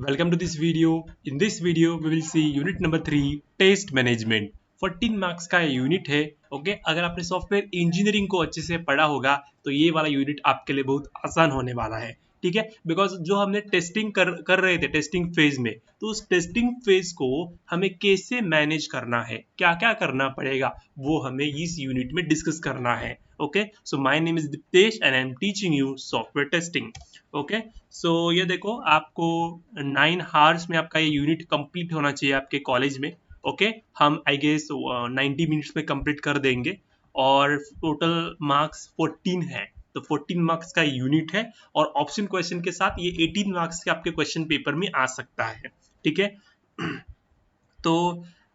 Welcome to this video. In this video, we will see unit number 3 test management 14 marks का unit है. Okay अगर आपने software engineering को अच्छे से पढ़ा होगा तो ये वाला यूनिट आपके लिए बहुत आसान होने वाला है. ठीक है, बिकॉज जो हमने टेस्टिंग कर रहे थे टेस्टिंग फेज में, तो उस टेस्टिंग फेज को हमें कैसे मैनेज करना है, क्या क्या करना पड़ेगा, वो हमें इस यूनिट में डिस्कस करना है. Okay, so my name is Deeptesh and I am teaching you software testing. Okay, so ये देखो, आपको 9 हार्स में आपका ये यूनिट कंप्लीट होना चाहिए आपके कॉलेज में. ओके, हम आई गेस 90 मिनट्स में कंप्लीट कर देंगे और टोटल मार्क्स 14 है. तो 14 मार्क्स का यूनिट है और ऑप्शन क्वेश्चन के साथ ये 18 मार्क्स के आपके क्वेश्चन पेपर में आ सकता है. ठीक है, तो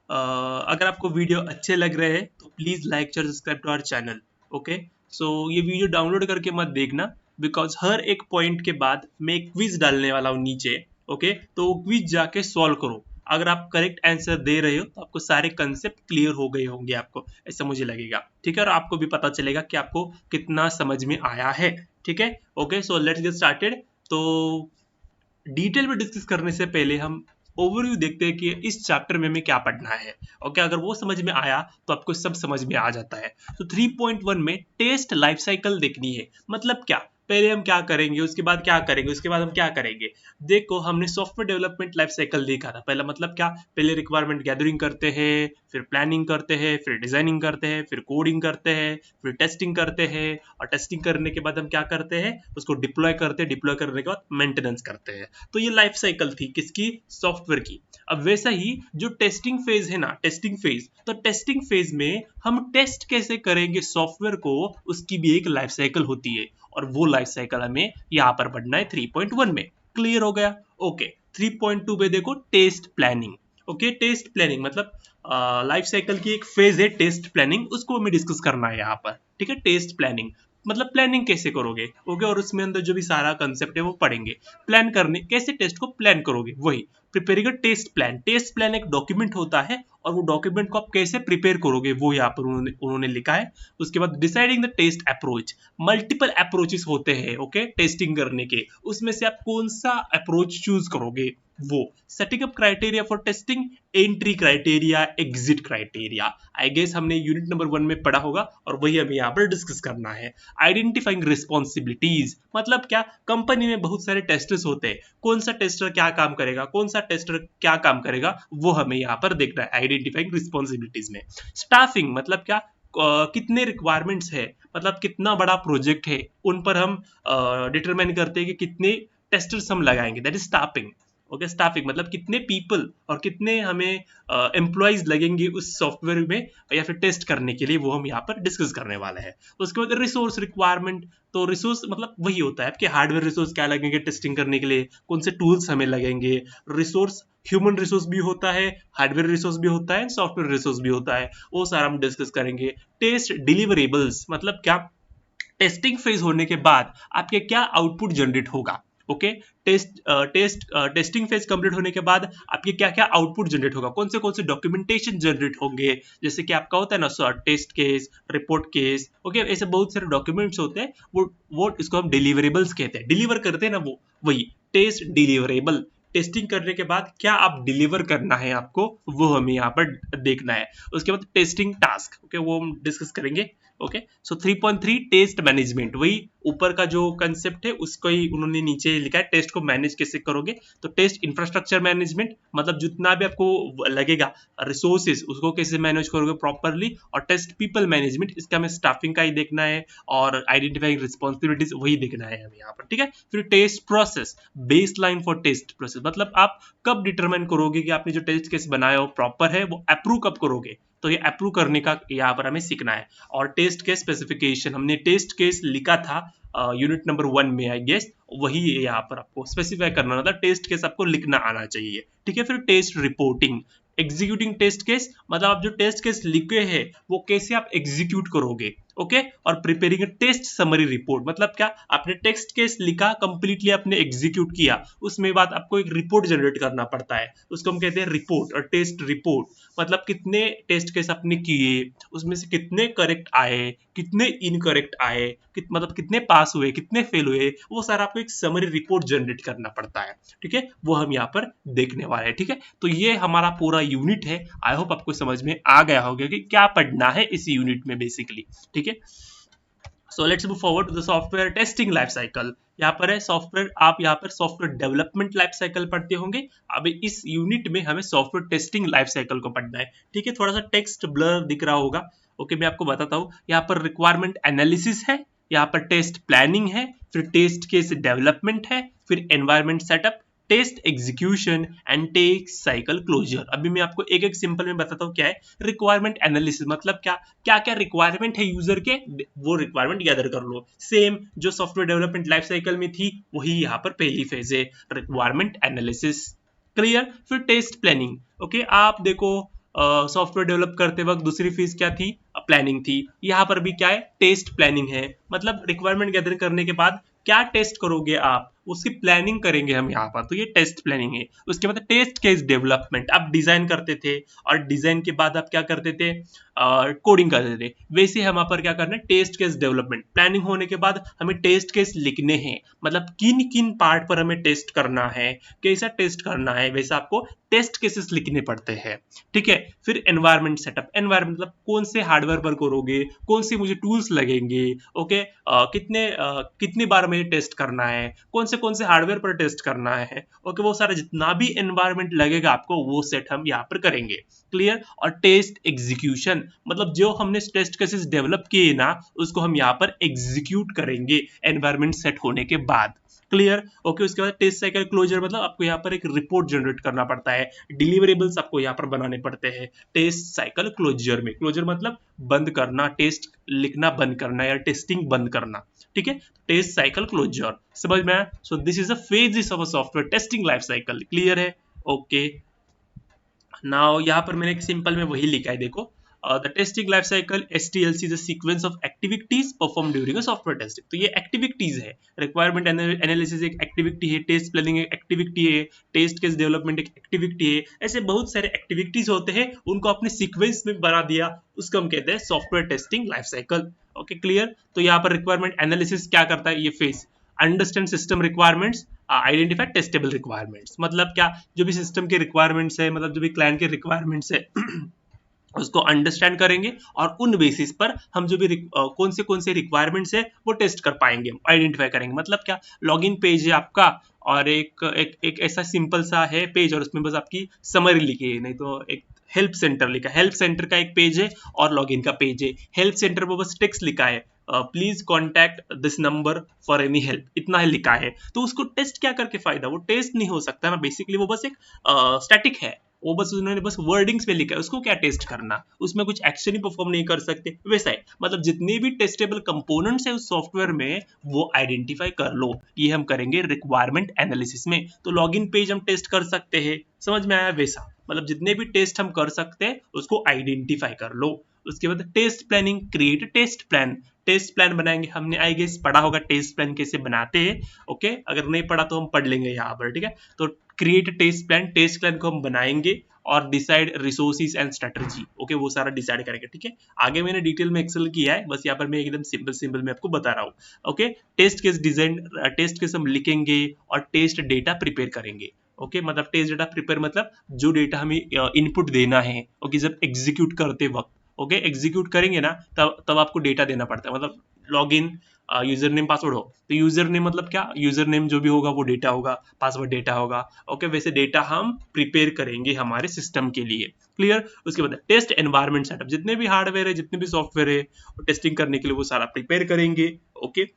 अगर आपको वीडियो अच्छे लग रहे हैं तो please like share subscribe to our channel. Okay, so ये वीडियो डाउनलोड करके मत देखना, बिकॉज हर एक पॉइंट के बाद मैं एक क्विज डालने वाला हूँ नीचे. ओके, तो क्विज जाके सॉल्व करो. अगर आप करेक्ट आंसर दे रहे हो तो आपको सारे कंसेप्ट क्लियर हो गए होंगे, आपको ऐसा मुझे लगेगा. ठीक है, और आपको भी पता चलेगा कि आपको कितना समझ में आया है. ठीक है, okay, so let's get started. तो डिटेल में डिस्कस करने से पहले हम ओवरव्यू देखते हैं कि इस चैप्टर में हमें क्या पढ़ना है. ओके, अगर वो समझ में आया तो आपको सब समझ में आ जाता है. तो 3.1 में टेस्ट लाइफ साइकिल देखनी है. मतलब क्या, पहले हम क्या करेंगे, उसके बाद क्या करेंगे, उसके बाद हम क्या करेंगे. देखो, हमने सॉफ्टवेयर डेवलपमेंट लाइफ साइकिल देखा था. पहला मतलब क्या, पहले रिक्वायरमेंट गैदरिंग करते हैं, फिर प्लानिंग करते हैं, फिर डिजाइनिंग करते हैं, फिर कोडिंग करते हैं, फिर टेस्टिंग करते हैं, और टेस्टिंग करने के बाद हम क्या करते हैं, उसको डिप्लॉय करते हैं, डिप्लॉय करने के बाद मेंटेनेंस करते हैं. तो ये लाइफ साइकिल थी किसकी, सॉफ्टवेयर की. अब वैसा ही जो टेस्टिंग फेज है ना, टेस्टिंग फेज, तो टेस्टिंग फेज में हम टेस्ट कैसे करेंगे सॉफ्टवेयर को, उसकी भी एक लाइफ साइकिल होती है. और वो लाइफ साइकिल हमें यहाँ पर पढ़ना है 3.1 में. क्लियर हो गया. ओके, 3.2 पे देखो, test planning. Okay, test planning मतलब लाइफ साइकिल की एक फेज है टेस्ट प्लानिंग, उसको हमें डिस्कस करना है यहाँ पर. ठीक है, टेस्ट प्लानिंग मतलब प्लानिंग कैसे करोगे. ओके, और उसमें अंदर जो भी सारा कंसेप्ट है वो पढ़ेंगे. प्लान करने, कैसे टेस्ट को प्लान करोगे, वही preparing test plan. Test plan एक डॉक्यूमेंट होता है और वो डॉक्यूमेंट को आप कैसे प्रिपेयर करोगे वो यहाँ पर उन्होंने लिखा है. उसके बाद deciding the test approach. Multiple approaches होते हैं ओके टेस्टिंग करने के, उसमें से आप कौन सा अप्रोच चूज करोगे वो. Setting up criteria for testing, entry criteria, exit criteria. I guess हमने यूनिट नंबर 1 में पढ़ा होगा और वही हमें यहाँ पर डिस्कस करना है. आइडेंटिफाइंग रिस्पॉन्सिबिलिटीज मतलब क्या, कंपनी में बहुत सारे टेस्टर्स होते हैं, कौन सा टेस्टर क्या काम करेगा, कौन सा टेस्टर क्या काम करेगा, वो हमें यहाँ पर देखना है आइडेंटिफाइंग रिस्पॉन्सिबिलिटीज में. स्टाफिंग मतलब क्या, कितने रिक्वायरमेंट्स है, मतलब कितना बड़ा प्रोजेक्ट है, उन पर हम डिटरमाइन करते हैं कि कितने टेस्टर्स हम लगाएंगे, that is staffing. Okay, staffing मतलब कितने पीपल और कितने हमें एम्प्लॉयज लगेंगे उस सॉफ्टवेयर में या फिर टेस्ट करने के लिए, वो हम यहाँ पर डिस्कस करने वाले हैं. उसके बाद रिसोर्स रिक्वायरमेंट. तो रिसोर्स मतलब वही होता है आपके हार्डवेयर रिसोर्स क्या लगेंगे टेस्टिंग करने के लिए, कौन से टूल्स हमें लगेंगे. रिसोर्स ह्यूमन रिसोर्स भी होता है, हार्डवेयर रिसोर्स भी होता है, सॉफ्टवेयर रिसोर्स भी होता है, वो सारा हम डिस्कस करेंगे. टेस्ट डिलीवरेबल्स मतलब क्या, टेस्टिंग फेज होने के बाद आपके क्या आउटपुट जनरेट होगा. ओके, टेस्टिंग फेज कंप्लीट होने के बाद आपके क्या क्या आउटपुट जनरेट होगा, कौन से डॉक्यूमेंटेशन जनरेट होंगे. जैसे कि आपका होता है ना test case, report case, okay, ऐसे बहुत सारे डॉक्यूमेंट्स होते हैं, वो इसको हम डिलीवरेबल्स कहते हैं, डिलीवर करते हैं ना वो, वही टेस्ट डिलीवरेबल. टेस्टिंग करने के बाद क्या आप डिलीवर करना है आपको, वो हमें यहाँ पर देखना है. उसके बाद टेस्टिंग टास्क, ओके, वो हम डिस्कस करेंगे. ओके, सो 3.3 टेस्ट मैनेजमेंट, वही ऊपर का जो कंसेप्ट है उसको ही उन्होंने नीचे लिखा है, टेस्ट को मैनेज कैसे करोगे. तो टेस्ट इंफ्रास्ट्रक्चर मैनेजमेंट मतलब जितना भी आपको लगेगा रिसोर्सेज, उसको कैसे मैनेज करोगे प्रॉपरली. और टेस्ट पीपल मैनेजमेंट, इसका हमें स्टाफिंग का ही देखना है और आइडेंटिफाइंग रिस्पॉन्सिबिलिटीज वही देखना है हमें यहाँ पर. ठीक है, फिर test process, baseline for test process मतलब आप कब डिटरमाइन करोगे कि आपने जो टेस्ट केस बनाया हो प्रॉपर है, वो अप्रूव कब करोगे. तो ये अप्रूव करने का यहाँ पर हमें सीखना है. और टेस्ट केस स्पेसिफिकेशन, हमने टेस्ट केस लिखा था यूनिट नंबर 1 में आई गेस, वही यहाँ पर आपको स्पेसिफाई करना था, टेस्ट केस आपको लिखना आना चाहिए. ठीक है, फिर test reporting, executing test case मतलब आप जो टेस्ट केस लिखे हैं वो कैसे आप एग्जीक्यूट करोगे. ओके, और प्रिपेयरिंग ए टेस्ट समरी रिपोर्ट, मतलब क्या, आपने टेक्स्ट केस लिखा, कंप्लीटली आपने एग्जीक्यूट किया, उसमें बाद आपको एक रिपोर्ट जनरेट करना पड़ता है, उसको हम कहते हैं रिपोर्ट और टेस्ट रिपोर्ट। मतलब कितने टेस्ट केस आपने किए, उसमें से कितने करेक्ट आए, कितने इनकरेक्ट आए, मतलब कितने पास हुए, कितने फेल हुए, वो सारा आपको एक समरी रिपोर्ट जनरेट करना पड़ता है। ठीक है, वो हम यहाँ पर देखने वाले हैं। ठीक है, तो ये हमारा पूरा यूनिट है। आई होप आपको समझ में आ गया होगा कि क्या पढ़ना है इस यूनिट में बेसिकली। ठीक है, so let's move forward to the software testing life cycle. यहाँ पर है सॉफ्टवेयर, आप यहाँ पर सॉफ्टवेयर डेवलपमेंट लाइफ साइकिल पढ़ते होंगे। अभी इस यूनिट में हमें सॉफ्टवेयर टेस्टिंग लाइफ साइकिल को पढ़ना है। ठीक है, थोड़ा सा टेक्स्ट ब्लर दिख रहा होगा। ओके, मैं आपको बताता हूँ। यहाँ पर रिक्वायरमेंट एनालिसिस है, यहाँ पर टेस्ट प्लानिंग है, फिर टेस्ट केस डेवलपमेंट है, फिर environment setup, test execution and test cycle closure. अभी मैं आपको एक एक सिंपल में बताता हूँ क्या है रिक्वायरमेंट एनालिसिस, मतलब क्या क्या क्या रिक्वायरमेंट है यूजर के, वो रिक्वायरमेंट गैदर कर लो। सेम जो सॉफ्टवेयर डेवलपमेंट लाइफ साइकिल में थी वही यहाँ पर पहली फेज है, रिक्वायरमेंट एनालिसिस। क्लियर, फिर टेस्ट प्लानिंग। ओके, आप देखो सॉफ्टवेयर डेवलप करते वक्त दूसरी फेज क्या थी, प्लानिंग थी। यहाँ पर भी क्या है, टेस्ट प्लानिंग है, मतलब रिक्वायरमेंट गैदर करने के बाद क्या टेस्ट करोगे आप, उसकी प्लानिंग करेंगे हम यहाँ पर, तो ये टेस्ट प्लानिंग है। उसके बाद टेस्ट केस डेवलपमेंट, आप डिजाइन करते थे और डिजाइन के बाद आप क्या करते थे, कोडिंग करते थे। वैसे हम यहाँ पर क्या करना है, टेस्ट केस डेवलपमेंट। प्लानिंग होने के बाद हमें टेस्ट केस लिखने हैं, मतलब किन किन पार्ट पर हमें टेस्ट करना है, कैसा टेस्ट करना है, वैसा आपको टेस्ट केसेस लिखने पड़ते हैं। ठीक है, फिर एनवायरमेंट सेटअप। एनवायरमेंट मतलब कौन से हार्डवेयर पर करोगे, कौन से मुझे टूल्स लगेंगे, ओके, कितनी बार मुझे टेस्ट करना है, कौन से हार्डवेयर पर टेस्ट करना है, ओके, वो सारा जितना भी एनवायरमेंट लगेगा आपको वो सेट हम यहाँ पर करेंगे। क्लियर, और टेस्ट एग्जीक्यूशन, मतलब जो हमने टेस्ट केसेस डेवलप किए ना उसको हम यहाँ पर एग्जीक्यूट करेंगे एनवायरमेंट सेट होने के बाद। क्लियर, ओके, उसके बाद टेस्ट साइकिल क्लोजर, मतलब आपको यहाँ पर एक रिपोर्ट जनरेट करना पड़ता है, डिलीवरेबल्स आपको यहाँ पर बनाने पड़ते हैं टेस्ट साइकिल क्लोजर में। क्लोजर मतलब बंद करना, टेस्ट लिखना बंद करना या टेस्टिंग बंद करना। ठीक है, टेस्ट साइकिल क्लोजर समझ में आया। सो this is a phases of a software testing life cycle. Clear है, ओके। नाउ यहाँ पर मैंने एक सिंपल में वही लिखा है, देखो, the testing life cycle STLC is a sequence of activities performed during a software testing। तो ये एक्टिविटीज है, रिक्वायरमेंट एनालिसिस एक एक्टिविटी है, टेस्ट प्लानिंग एक एक्टिविटी है, टेस्ट केस डेवलपमेंट एक एक्टिविटी है, ऐसे बहुत सारे एक्टिविटीज होते हैं, उनको आपने सीक्वेंस में बना दिया, उसको हम कहते हैं software testing life cycle. Okay, clear. तो यहाँ पर रिक्वायरमेंट एनालिसिस क्या करता है, ये phase understand system requirements, identify testable requirements, मतलब क्या, जो भी सिस्टम के रिक्वायरमेंट्स है, मतलब जो भी क्लाइंट के रिक्वायरमेंट्स है उसको अंडरस्टैंड करेंगे और उन बेसिस पर हम जो भी कौन से रिक्वायरमेंट्स है वो टेस्ट कर पाएंगे, आइडेंटिफाई करेंगे। मतलब क्या, लॉगिन पेज है आपका और एक ऐसा सिंपल सा है पेज और उसमें बस आपकी समरी लिखी है, नहीं तो एक हेल्प सेंटर लिखा है, हेल्प सेंटर का एक पेज है और लॉगिन का पेज है। हेल्प सेंटर पर बस टेक्स्ट लिखा है, please contact this number for any help, इतना ही लिखा है। तो उसको टेस्ट क्या करके फायदा, वो टेस्ट नहीं हो सकता ना, बेसिकली वो बस एक स्टैटिक है, वो बस उन्होंने बस वर्डिंग्स पे लिखा है, उसको क्या टेस्ट करना, उसमें कुछ एक्शन ही परफॉर्म नहीं कर सकते, वैसा है। मतलब जितने भी टेस्टेबल कंपोनेंट्स है उस सॉफ्टवेयर में वो आइडेंटिफाई कर लो, ये हम करेंगे रिक्वायरमेंट एनालिसिस में। तो लॉगिन पेज हम टेस्ट कर सकते हैं, समझ में आया, वैसा मतलब जितने भी टेस्ट हम कर सकते हैं उसको आइडेंटिफाई कर लो। उसके बाद test planning, create test plan. Test plan बनाएंगे, हमने आई गेस पढ़ा होगा टेस्ट प्लान कैसे बनाते हैं। ओके, अगर नहीं पढ़ा तो हम पढ़ लेंगे यहाँ पर। ठीक है, तो create test plan, test plan को हम बनाएंगे और decide resources and strategy. Okay, वो सारा डिसाइड करेंगे। ठीक है, आगे मैंने डिटेल में एक्सेल किया है, बस यहाँ पर मैं एकदम सिंपल में आपको बता रहा हूँ। Okay, test case design, test case हम लिखेंगे और टेस्ट डेटा प्रिपेयर करेंगे। ओके, मतलब टेस्ट डेटा प्रिपेयर मतलब जो डेटा हमें इनपुट देना है, ओके, जब एग्जीक्यूट करते वक्त, ओके, एग्जीक्यूट करेंगे ना तब आपको डेटा देना पड़ता है। मतलब लॉगिन, यूजर नेम पासवर्ड हो तो यूजर नेम मतलब क्या, यूजर नेम जो भी होगा वो डेटा होगा, पासवर्ड डेटा होगा। ओके, वैसे डेटा हम प्रिपेयर करेंगे हमारे सिस्टम के लिए। क्लियर। उसके बाद टेस्ट एनवायरमेंट सेटअप, जितने भी हार्डवेयर है, जितने भी सॉफ्टवेयर है, टेस्टिंग करने के लिए वो सारा प्रिपेयर करेंगे। ओके,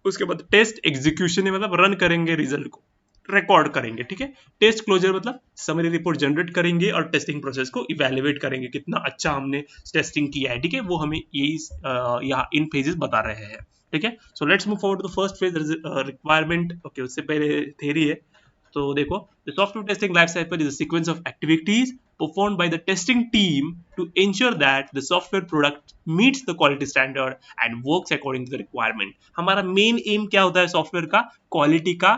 उसके बाद टेस्ट एग्जीक्यूशन है, मतलब रन करेंगे, रिजल्ट को रिकॉर्ड करेंगे। ठीक है, टेस्ट क्लोजर मतलब समरी रिपोर्ट जनरेट करेंगे और टेस्टिंग प्रोसेस को इवैल्यूएट करेंगे, कितना अच्छा हमने टेस्टिंग किया है। ठीक है, वो हमें यही यहाँ इन फेजेस बता रहे हैं। ठीक है, so let's move forward to the first phase, requirement. Okay, उससे पहले थ्योरी है, तो देखो, the software testing life cycle is a sequence of activities performed by the testing team to ensure that the software product meets the quality standard and works according to the requirement. हमारा main M क्या होता है software का? Quality का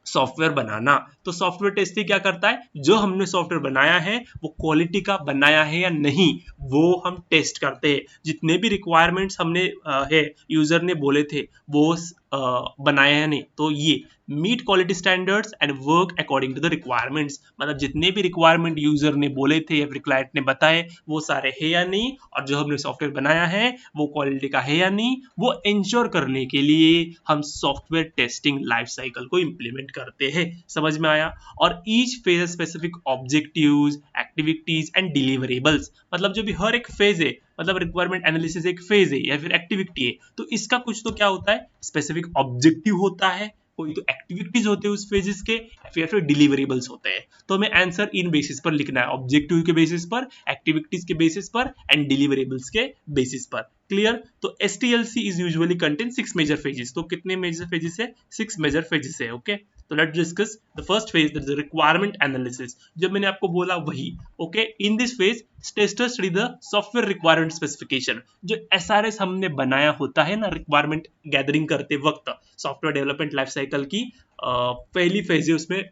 software बनाना। तो software testing क्या करता है? जो हमने सॉफ्टवेयर बनाया है वो क्वालिटी का बनाया है या नहीं, वो हम टेस्ट करते हैं। जितने भी रिक्वायरमेंट्स हमने है यूजर ने बोले थे वो बनाया है नहीं, तो ये meet quality standards and work according to the requirements, मतलब जितने भी रिक्वायरमेंट यूजर ने बोले थे या फिर क्लाइंट ने बताए वो सारे है या नहीं, और जो हमने सॉफ्टवेयर बनाया है वो क्वालिटी का है या नहीं, वो इंश्योर करने के लिए हम सॉफ्टवेयर टेस्टिंग लाइफ साइकिल को इंप्लीमेंट करते हैं। समझ में आया? और each phase specific objectives, activities and deliverables, मतलब जो भी हर एक फेज है, मतलब रिक्वायरमेंट एनालिसिस एक फेज है या फिर एक्टिविटी है, तो इसका कुछ तो क्या होता है? स्पेसिफिक ऑब्जेक्टिव होता है, कोई तो एक्टिविटीज होते हैं उस फेजेस के, फिर डिलीवरेबल्स होते हैं। तो हमें आंसर इन बेसिस पर लिखना है, ऑब्जेक्टिव के बेसिस पर, एक्टिविटीज के बेसिस पर एंड डिलीवरेबल्स के बेसिस पर। क्लियर? तो STLC is usually contain 6 major phases. तो कितने मेजर फेजेस है? 6 मेजर फेजेस है। ओके, तो let's discuss the first phase, that is requirement analysis. जब मैंने आपको बोला वही। Okay, in this phase testers study the software requirement specification. जो SRS हमने बनाया होता है ना रिक्वायरमेंट गैदरिंग करते वक्त, सॉफ्टवेयर डेवलपमेंट लाइफ साइकिल की पहली फेज है, उसमें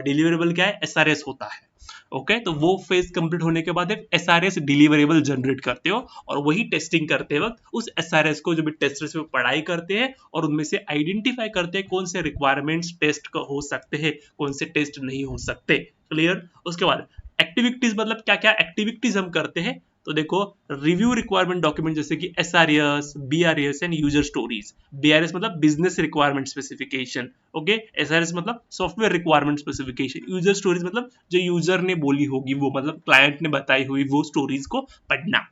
डिलीवरेबल क्या है? SRS होता है। ओके, तो वो फेज कंप्लीट होने के बाद एक SRS डिलीवरेबल जनरेट करते हो, और वही टेस्टिंग करते वक्त उस SRS को जो भी टेस्टर्स में पढ़ाई करते हैं और उनमें से आइडेंटिफाई करते हैं कौन से रिक्वायरमेंट्स टेस्ट हो सकते हैं, कौन से टेस्ट नहीं हो सकते। क्लियर? उसके बाद एक्टिविटीज, मतलब क्या क्या एक्टिविटीज हम करते हैं? तो देखो, रिव्यू रिक्वायरमेंट डॉक्यूमेंट जैसे कि SRS, BRS and user stories. BRS मतलब business requirement specification, okay. SRS मतलब software requirement specification. User stories मतलब जो यूजर ने बोली होगी वो, मतलब क्लाइंट ने बताई हुई वो स्टोरीज को पढ़ना।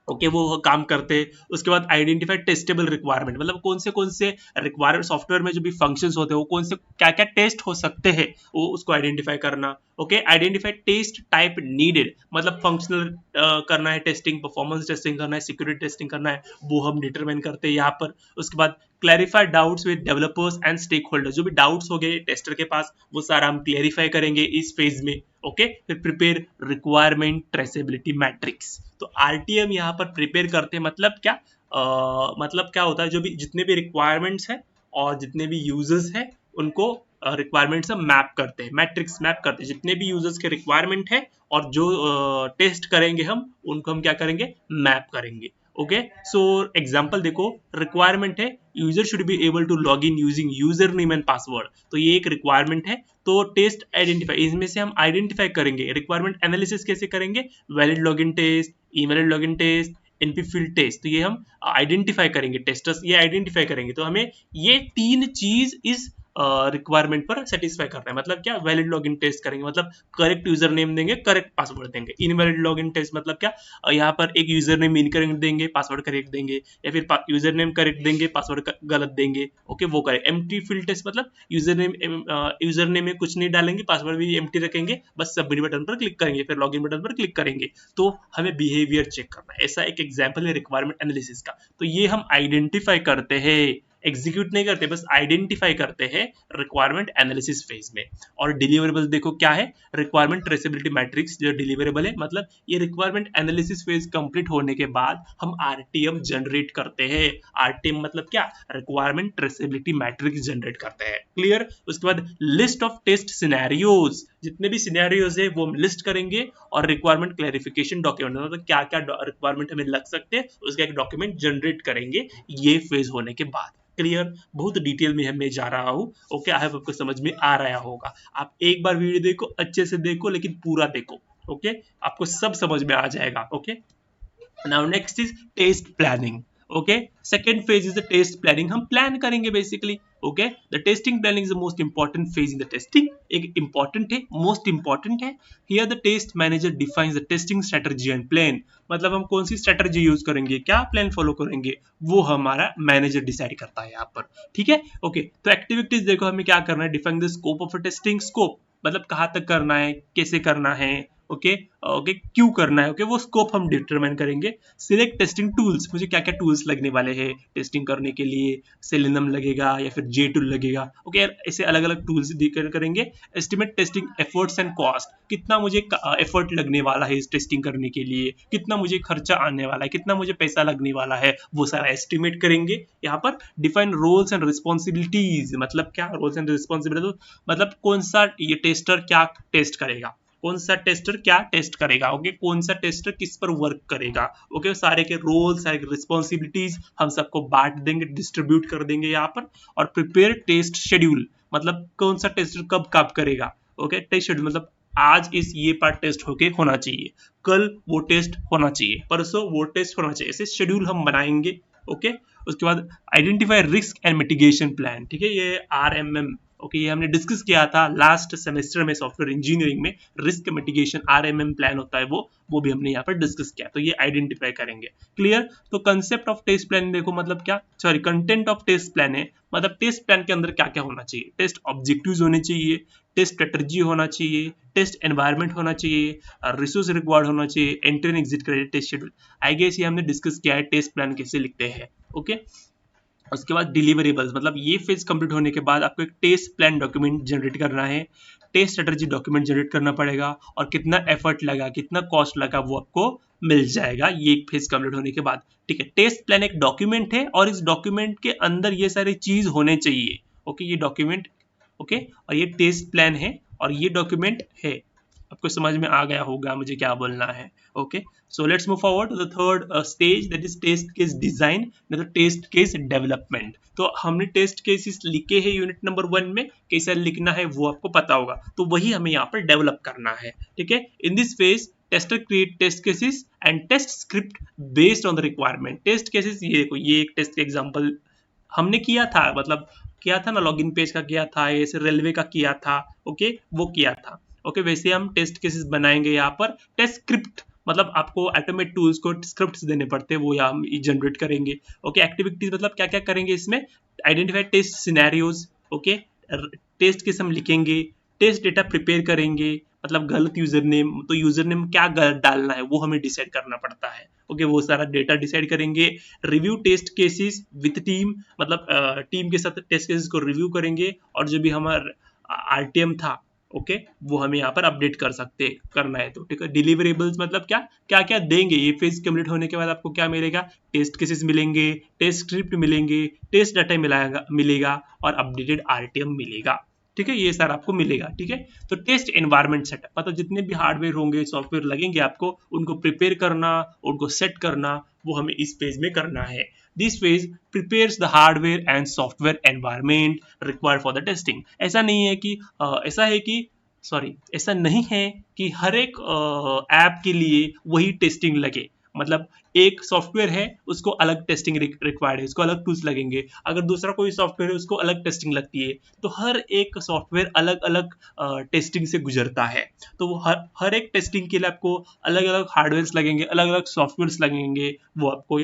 ओके, वो काम करते हैं। उसके बाद आइडेंटिफाई टेस्टेबल रिक्वायरमेंट, मतलब कौन से रिक्वायरमेंट सॉफ्टवेयर में जो भी फंक्शंस होते हैं वो कौन से क्या क्या टेस्ट हो सकते हैं, वो उसको आइडेंटिफाई करना। Okay, identify test type needed, मतलब फंक्शनल करना है टेस्टिंग, परफॉर्मेंस टेस्टिंग करना है, सिक्योरिटी टेस्टिंग करना है, वो हम डिटरमाइन करते हैं यहाँ पर। उसके बाद clarify doubts with developers and stakeholders, जो भी डाउट्स हो गए टेस्टर के पास वो सारा हम क्लैरिफाई करेंगे इस फेज में। ओके, फिर प्रिपेयर रिक्वायरमेंट ट्रेसेबिलिटी मैट्रिक्स। तो RTM यहाँ पर प्रिपेयर करते हैं, मतलब क्या मतलब क्या होता है? जो भी जितने भी रिक्वायरमेंट्स हैं और जितने भी यूजर्स हैं उनको रिक्वायरमेंट्स हम मैप करते हैं, मैट्रिक्स मैप करते हैं। जितने भी यूजर्स के रिक्वायरमेंट है और जो टेस्ट करेंगे हम उनको हम क्या करेंगे? मैप करेंगे। ओके, सो एग्जांपल देखो, रिक्वायरमेंट है user should be able to log in using username and password. तो ये एक रिक्वायरमेंट है। तो टेस्ट आइडेंटिफाई, इसमें से हम आइडेंटिफाई करेंगे। रिक्वायरमेंट एनालिसिस कैसे करेंगे? Valid login test, invalid login test, NP field test. तो ये हम आइडेंटिफाई करेंगे, टेस्टर्स ये आइडेंटिफाई करेंगे। तो हमें ये 3 चीज इस रिक्वायरमेंट पर सेटिस्फाई करना है। मतलब क्या? वैलिड लॉगिन टेस्ट करेंगे, मतलब करेक्ट यूजर नेम देंगे, करेक्ट पासवर्ड देंगे। इनवैलिड लॉगिन टेस्ट मतलब क्या? यहाँ पर एक यूजर नेम इनकरेक्ट देंगे, पासवर्ड करेक्ट देंगे, या फिर यूजर नेम करेक्ट देंगे, पासवर्ड गलत देंगे। ओके, वो करें। एम्प्टी फील्ड टेस्ट मतलब यूजर नेम में कुछ नहीं डालेंगे, पासवर्ड भी एम्प्टी रखेंगे, बस सबमिट बटन पर क्लिक करेंगे, फिर लॉगिन बटन पर क्लिक करेंगे। तो हमें बिहेवियर चेक करना है। ऐसा एक एग्जाम्पल है रिक्वायरमेंट एनालिसिस का। तो ये हम आइडेंटिफाई करते हैं, एग्जीक्यूट नहीं करते, बस आइडेंटिफाई करते हैं रिक्वायरमेंट एनालिसिस फेज में। और डिलीवरेबल देखो क्या है? रिक्वायरमेंट ट्रेसेबिलिटी मैट्रिक्स जो डिलीवरेबल है, मतलब ये रिक्वायरमेंट एनालिसिस फेज कंप्लीट होने के बाद हम RTM जनरेट करते हैं। RTM मतलब क्या? रिक्वायरमेंट ट्रेसेबिलिटी मैट्रिक्स जनरेट करते हैं। क्लियर? उसके बाद लिस्ट ऑफ टेस्ट सिनेरियोज, जितने भी सिनेरियोज है वो हम लिस्ट करेंगे, और रिक्वायरमेंट क्लैरिफिकेशन डॉक्यूमेंट, मतलब क्या क्या रिक्वायरमेंट हमें लग सकते हैं उसका एक डॉक्यूमेंट जनरेट करेंगे ये फेज होने के बाद। क्लियर? बहुत डिटेल में मैं जा रहा हूँ। ओके, आई होप आपको समझ में आ रहा होगा। आप एक बार वीडियो देखो, अच्छे से देखो, लेकिन पूरा देखो। ओके, आपको सब समझ में आ जाएगा। Okay, now next is test planning. Okay, second phase is the test planning. हम प्लान करेंगे basically. Okay, the testing planning is the most important phase in the testing. एक इंपॉर्टेंट है, मोस्ट इंपॉर्टेंट है। Here the test manager defines the testing strategy and plan, मतलब हम कौन सी strategy use करेंगे, क्या प्लान फॉलो करेंगे, वो हमारा मैनेजर डिसाइड करता है यहाँ पर। ठीक है? ओके, तो एक्टिविटीज देखो हमें क्या करना है? Define the scope of a testing. Scope मतलब कहाँ तक करना है, कैसे करना है, ओके ओके क्यों करना है, ओके वो स्कोप हम डिटरमाइन करेंगे। सिलेक्ट टेस्टिंग टूल्स, मुझे क्या क्या टूल्स लगने वाले हैं टेस्टिंग करने के लिए, सेलेनियम लगेगा या फिर जे टूल लगेगा, ओके ऐसे अलग अलग टूल्स करेंगे। Estimate testing efforts and cost, कितना मुझे एफर्ट लगने वाला है इस टेस्टिंग करने के लिए, कितना मुझे खर्चा आने वाला है, कितना मुझे पैसा लगने वाला है, वो सारा एस्टिमेट करेंगे। यहाँ पर डिफाइन रोल्स एंड रिस्पॉन्सिबिलिटीज, मतलब क्या रोल्स एंड रिस्पॉन्सिबिलिटी, मतलब कौन सा ये टेस्टर क्या टेस्ट करेगा, कौन सा टेस्टर क्या टेस्ट करेगा, ओके कौन सा टेस्टर किस पर वर्क करेगा, ओके सारे के रोल सारे के रिस्पॉन्सिबिलिटीज हम सबको बांट देंगे, डिस्ट्रीब्यूट कर देंगे यहाँ पर। और प्रिपेयर टेस्ट शेड्यूल, मतलब कौन सा टेस्टर कब कब करेगा, ओके टेस्ट शेड्यूल मतलब आज इस ये पार्ट टेस्ट होके होना चाहिए, कल वो टेस्ट होना चाहिए, परसों वो टेस्ट होना चाहिए, ऐसे शेड्यूल हम बनाएंगे। ओके उसके बाद identify risk and mitigation plan, ठीक है ये RMM, ओके ये हमने डिस्कस किया था लास्ट सेमेस्टर में सॉफ्टवेयर इंजीनियरिंग में, रिस्क मिटिगेशन RMM प्लान होता है वो भी हमने यहाँ पर डिस्कस किया, तो ये आइडेंटिफाई करेंगे। क्लियर, तो कंसेप्ट ऑफ टेस्ट प्लान देखो मतलब क्या, sorry content of test plan है, मतलब टेस्ट प्लान के अंदर क्या क्या होना चाहिए, टेस्ट ऑब्जेक्टिव्स होने चाहिए, टेस्ट स्ट्रेटजी होना चाहिए, टेस्ट एनवायरनमेंट होना चाहिए, रिसोर्स रिक्वायर्ड होना चाहिए, entry and exit credit test schedule, I guess ये हमने डिस्कस किया है टेस्ट प्लान कैसे लिखते हैं। ओके उसके बाद डिलीवरेबल्स, मतलब ये फेज कंप्लीट होने के बाद आपको एक टेस्ट प्लान डॉक्यूमेंट जनरेट करना है, टेस्ट स्ट्रेटजी डॉक्यूमेंट जनरेट करना पड़ेगा, और कितना एफर्ट लगा कितना कॉस्ट लगा वो आपको मिल जाएगा ये एक फेज कंप्लीट होने के बाद। ठीक है, टेस्ट प्लान एक डॉक्यूमेंट है और इस डॉक्यूमेंट के अंदर ये सारी चीज होने चाहिए। ओके ये डॉक्यूमेंट, ओके और ये टेस्ट प्लान है और ये डॉक्यूमेंट है, आपको समझ में आ गया होगा मुझे क्या बोलना है। Okay so let's move forward to the third stage, that is test case design, मतलब टेस्ट केस डेवलपमेंट। तो हमने टेस्ट केसेस लिखे हैं यूनिट नंबर 1 में, कैसे लिखना है वो आपको पता होगा, तो वही हमें यहाँ पर डेवलप करना है। ठीक है, in this phase tester create test cases and test script based on the requirement. Test cases ये देखो, ये एक टेस्ट एग्जांपल हमने किया था, मतलब किया था ना, लॉगिन पेज का किया था, ऐसे रेलवे का किया था, ओके वो किया था। ओके वैसे हम टेस्ट केसेस बनाएंगे यहाँ पर। टेस्ट स्क्रिप्ट मतलब आपको ऑटोमेट टूल्स को स्क्रिप्ट्स देने पड़ते हैं, वो यहाँ हम जनरेट करेंगे। ओके एक्टिविटीज मतलब क्या क्या करेंगे इसमें, identify test scenarios, okay test case हम लिखेंगे, टेस्ट डेटा प्रिपेयर करेंगे, मतलब गलत यूजर नेम, तो यूजर नेम क्या गलत डालना है वो हमें डिसाइड करना पड़ता है। ओके वो सारा डेटा डिसाइड करेंगे। Review test cases with team, मतलब टीम के साथ टेस्ट केसेस को रिव्यू करेंगे, और जो भी हमारा RTM था ओके वो हमें यहाँ पर अपडेट कर सकते करना है। तो ठीक है, डिलीवरेबल्स मतलब क्या क्या क्या देंगे, ये फेज कंप्लीट होने के बाद आपको क्या मिलेगा, टेस्ट केसेस मिलेंगे, टेस्ट स्क्रिप्ट मिलेंगे, टेस्ट डाटा मिलेगा और अपडेटेड RTM मिलेगा। ठीक है, ये सारा आपको मिलेगा। ठीक है, तो टेस्ट एनवायरनमेंट सेटअप मतलब जितने भी हार्डवेयर होंगे सॉफ्टवेयर लगेंगे आपको, उनको प्रिपेयर करना, उनको सेट करना, वो हमें इस फेज में करना है। This phase prepares the hardware and software environment required for the testing। ऐसा नहीं है कि ऐसा नहीं है कि हर एक ऐप के लिए वही टेस्टिंग लगे, मतलब एक सॉफ्टवेयर है उसको अलग टेस्टिंग रिक्वायर्ड है, उसको अलग टूल्स लगेंगे, अगर दूसरा कोई सॉफ्टवेयर है उसको अलग टेस्टिंग लगती है, तो हर एक सॉफ्टवेयर अलग अलग टेस्टिंग से गुजरता है। तो वो हर एक टेस्टिंग के लिए आपको अलग अलग हार्डवेयर लगेंगे, अलग अलग सॉफ्टवेयर लगेंगे, वो आपको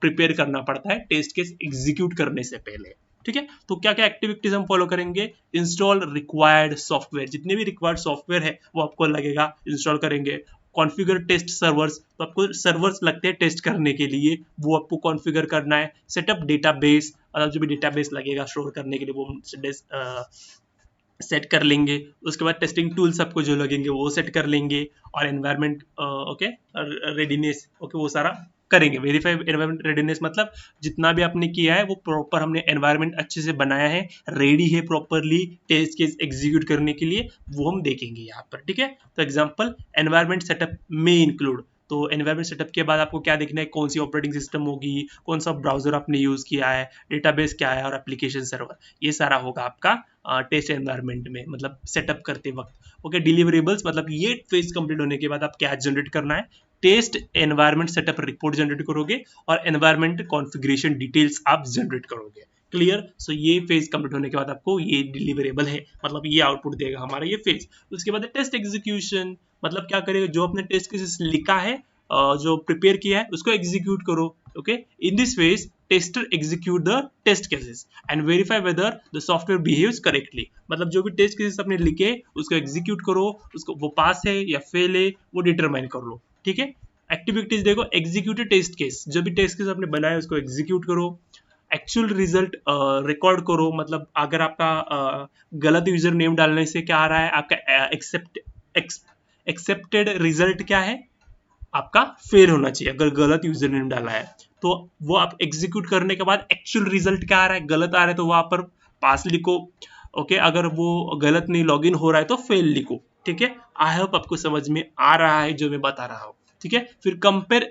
प्रिपेयर करना पड़ता है टेस्ट केस एग्जीक्यूट करने से पहले। ठीक है, तो क्या क्या एक्टिविटीज हम फॉलो करेंगे, इंस्टॉल रिक्वायर्ड सॉफ्टवेयर, जितने भी रिक्वायर्ड सॉफ्टवेयर है वो आपको लगेगा, इंस्टॉल करेंगे। कॉन्फ़िगर टेस्ट सर्वर्स, तो आपको सर्वर्स लगते हैं टेस्ट करने के लिए, वो आपको कॉन्फ़िगर करना है। सेटअप डेटाबेस, मतलब जो भी डेटाबेस लगेगा स्टोर करने के लिए वो सेट कर लेंगे। उसके बाद टेस्टिंग टूल्स आपको जो लगेंगे वो सेट कर लेंगे, और एनवायरनमेंट ओके रेडीनेस ओके वो सारा करेंगे। वेरीफाई एनवायरनमेंट रेडीनेस मतलब जितना भी आपने किया है वो प्रॉपर हमने एनवायरनमेंट अच्छे से बनाया है, रेडी है प्रॉपरली टेस्ट केस एग्जीक्यूट करने के लिए, वो हम देखेंगे यहाँ पर। ठीक है, तो एग्जांपल एनवायरनमेंट सेटअप में इंक्लूड, तो एनवायरनमेंट सेटअप के बाद आपको क्या देखना है, कौन सी ऑपरेटिंग सिस्टम होगी, कौन सा ब्राउजर आपने यूज किया है, डेटाबेस क्या है, और एप्लीकेशन सर्वर, ये सारा होगा आपका टेस्ट एनवायरनमेंट में, मतलब सेटअप करते वक्त। ओके डिलीवरेबल्स मतलब ये फेज कंप्लीट होने के बाद आप क्या जनरेट करना है, test environment setup report generate करोगे और एनवायरनमेंट कॉन्फ़िगरेशन डिटेल्स आप जनरेट करोगे। क्लियर, सो ये फेज कंप्लीट होने के बाद आपको ये डिलीवरेबल है, मतलब ये आउटपुट देगा हमारा ये फेज। उसके बाद टेस्ट एग्जीक्यूशन, मतलब क्या करेगा, जो आपने टेस्ट केसेस लिखा है जो प्रिपेयर किया है उसको एग्जीक्यूट करो। Okay, in this phase tester execute the test cases and verify whether the software behaves correctly. मतलब जो भी टेस्ट केसेस आपने लिखे उसको एग्जीक्यूट करो, उसको वो पास है या फेल है वो डिटरमाइन कर लो. ठीक है, एक्टिविटीज देखो, एग्जीक्यूटेड टेस्ट केस, जो भी टेस्ट केस आपने बनाया उसको एग्जीक्यूट करो. एक्चुअल रिजल्ट रिकॉर्ड करो, मतलब अगर आपका गलत यूजर नेम डालने से क्या आ रहा है, आपका एक्सेप्टेड रिजल्ट क्या है, आपका फेल होना चाहिए. अगर गलत यूजर नेम डाला है तो वो आप एग्जीक्यूट करने के बाद एक्चुअल रिजल्ट क्या आ रहा है, गलत आ रहा है तो वहां पर पास लिखो. ओके, अगर वो गलत नहीं लॉगिन हो रहा है तो फेल लिखो. ठीक है, आई होप आपको समझ में आ रहा है जो मैं बता रहा हूँ. ठीक है, फिर compare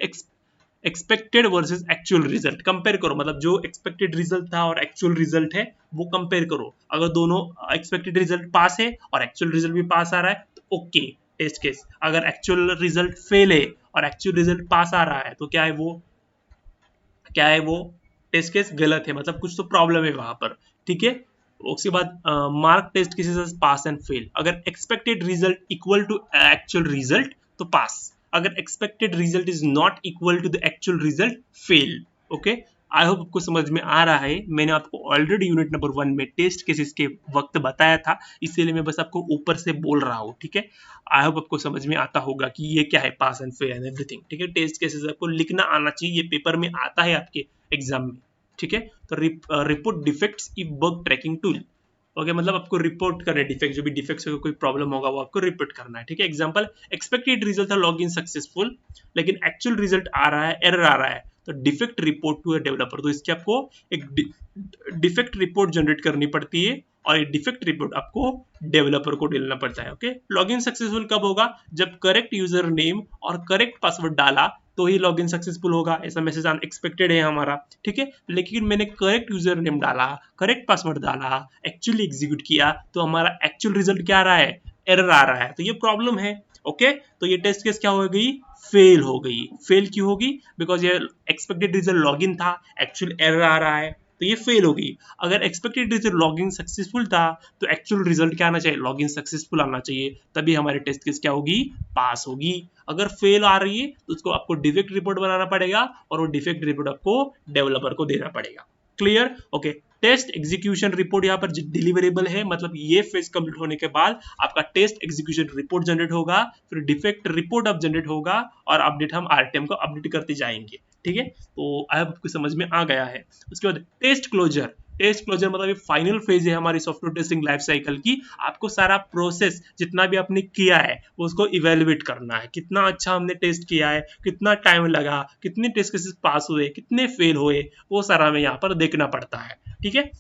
expected versus actual result. Compare करो, मतलब जो एक्सपेक्टेड रिजल्ट था और एक्चुअल रिजल्ट है वो कंपेयर करो. अगर दोनों एक्सपेक्टेड रिजल्ट पास है और एक्चुअल रिजल्ट भी पास आ रहा है तो ओके, टेस्ट केस. अगर एक्चुअल रिजल्ट फेल है और एक्चुअल रिजल्ट पास आ रहा है तो क्या है वो टेस्ट केस गलत है, मतलब कुछ तो प्रॉब्लम है वहां पर. ठीक है, उसके बाद mark test cases pass and fail. अगर expected result equal to actual result तो पास, अगर expected result is not equal to the actual result fail. Okay, I hope आपको समझ में आ रहा है. मैंने आपको ऑलरेडी यूनिट नंबर 1 में टेस्ट केसेस के वक्त बताया था, इसीलिए मैं बस आपको ऊपर से बोल रहा हूँ. ठीक है, आई होप आपको समझ में आता होगा कि ये क्या है पास एंड फेल एंड एवरीथिंग. ठीक है, टेस्ट केसेस आपको लिखना आना चाहिए, ये पेपर में आता है आपके एग्जाम में. ठीक है, तो report defects if bug tracking tool. Okay, मतलब आपको रिपोर्ट करना है डिफेक्ट, जो भी डिफेक्ट्स होगा, कोई प्रॉब्लम होगा वो आपको रिपोर्ट करना है. ठीक है, एग्जांपल, एक्सपेक्टेड रिजल्ट था लॉगिन सक्सेसफुल, लेकिन एक्चुअल रिजल्ट आ रहा है एरर आ रहा है, तो defect report to a developer. तो इसके आपको एक डिफेक्ट रिपोर्ट जनरेट करनी पड़ती है और ये डिफेक्ट रिपोर्ट आपको डेवलपर को देना पड़ता है. ओके, लॉगिन सक्सेसफुल कब होगा, जब करेक्ट यूजर नेम और करेक्ट पासवर्ड डाला तो ही लॉगिन सक्सेसफुल होगा. ऐसा मैसेज अनएक्सपेक्टेड है हमारा. ठीक है, लेकिन मैंने करेक्ट यूजर नेम डाला, करेक्ट पासवर्ड डाला, एक्चुअली एग्जीक्यूट किया तो हमारा एक्चुअल रिजल्ट क्या आ रहा है, एरर आ रहा है, तो ये प्रॉब्लम है. ओके, तो ये टेस्ट केस क्या हो गई, फेल हो गई. फेल क्यों होगी, बिकॉज ये एक्सपेक्टेड रिजल्ट लॉगिन था, एक्चुअल एरर आ रहा है तो ये फेल होगी. अगर एक्सपेक्टेड रिजल्ट लॉगिन सक्सेसफुल था तो एक्चुअल रिजल्ट क्या आना चाहिए, लॉगिन सक्सेसफुल आना चाहिए, तभी हमारी टेस्ट केस क्या होगी, पास होगी. अगर फेल आ रही है तो उसको आपको डिफेक्ट रिपोर्ट बनाना पड़ेगा और वो डिफेक्ट रिपोर्ट आपको डेवलपर को देना पड़ेगा. Clear. Okay, test execution report यहाँ पर डिलीवरेबल है, मतलब ये फेज कंप्लीट होने के बाद आपका टेस्ट एग्जीक्यूशन रिपोर्ट जनरेट होगा, फिर डिफेक्ट रिपोर्ट अब जनरेट होगा और अपडेट हम आरटीएम को अपडेट करते जाएंगे. ठीक है, तो अब आपको समझ में आ गया है. उसके बाद टेस्ट क्लोजर. टेस्ट क्लोजर मतलब ये फाइनल फेज है हमारी सॉफ्टवेयर टेस्टिंग लाइफ साइकिल की. आपको सारा प्रोसेस जितना भी आपने किया है उसको इवेलुएट करना है, कितना अच्छा हमने टेस्ट किया है, कितना टाइम लगा, कितने टेस्ट केसेस पास हुए, कितने फेल हुए, वो सारा हमें यहाँ पर देखना पड़ता है. ठीक है,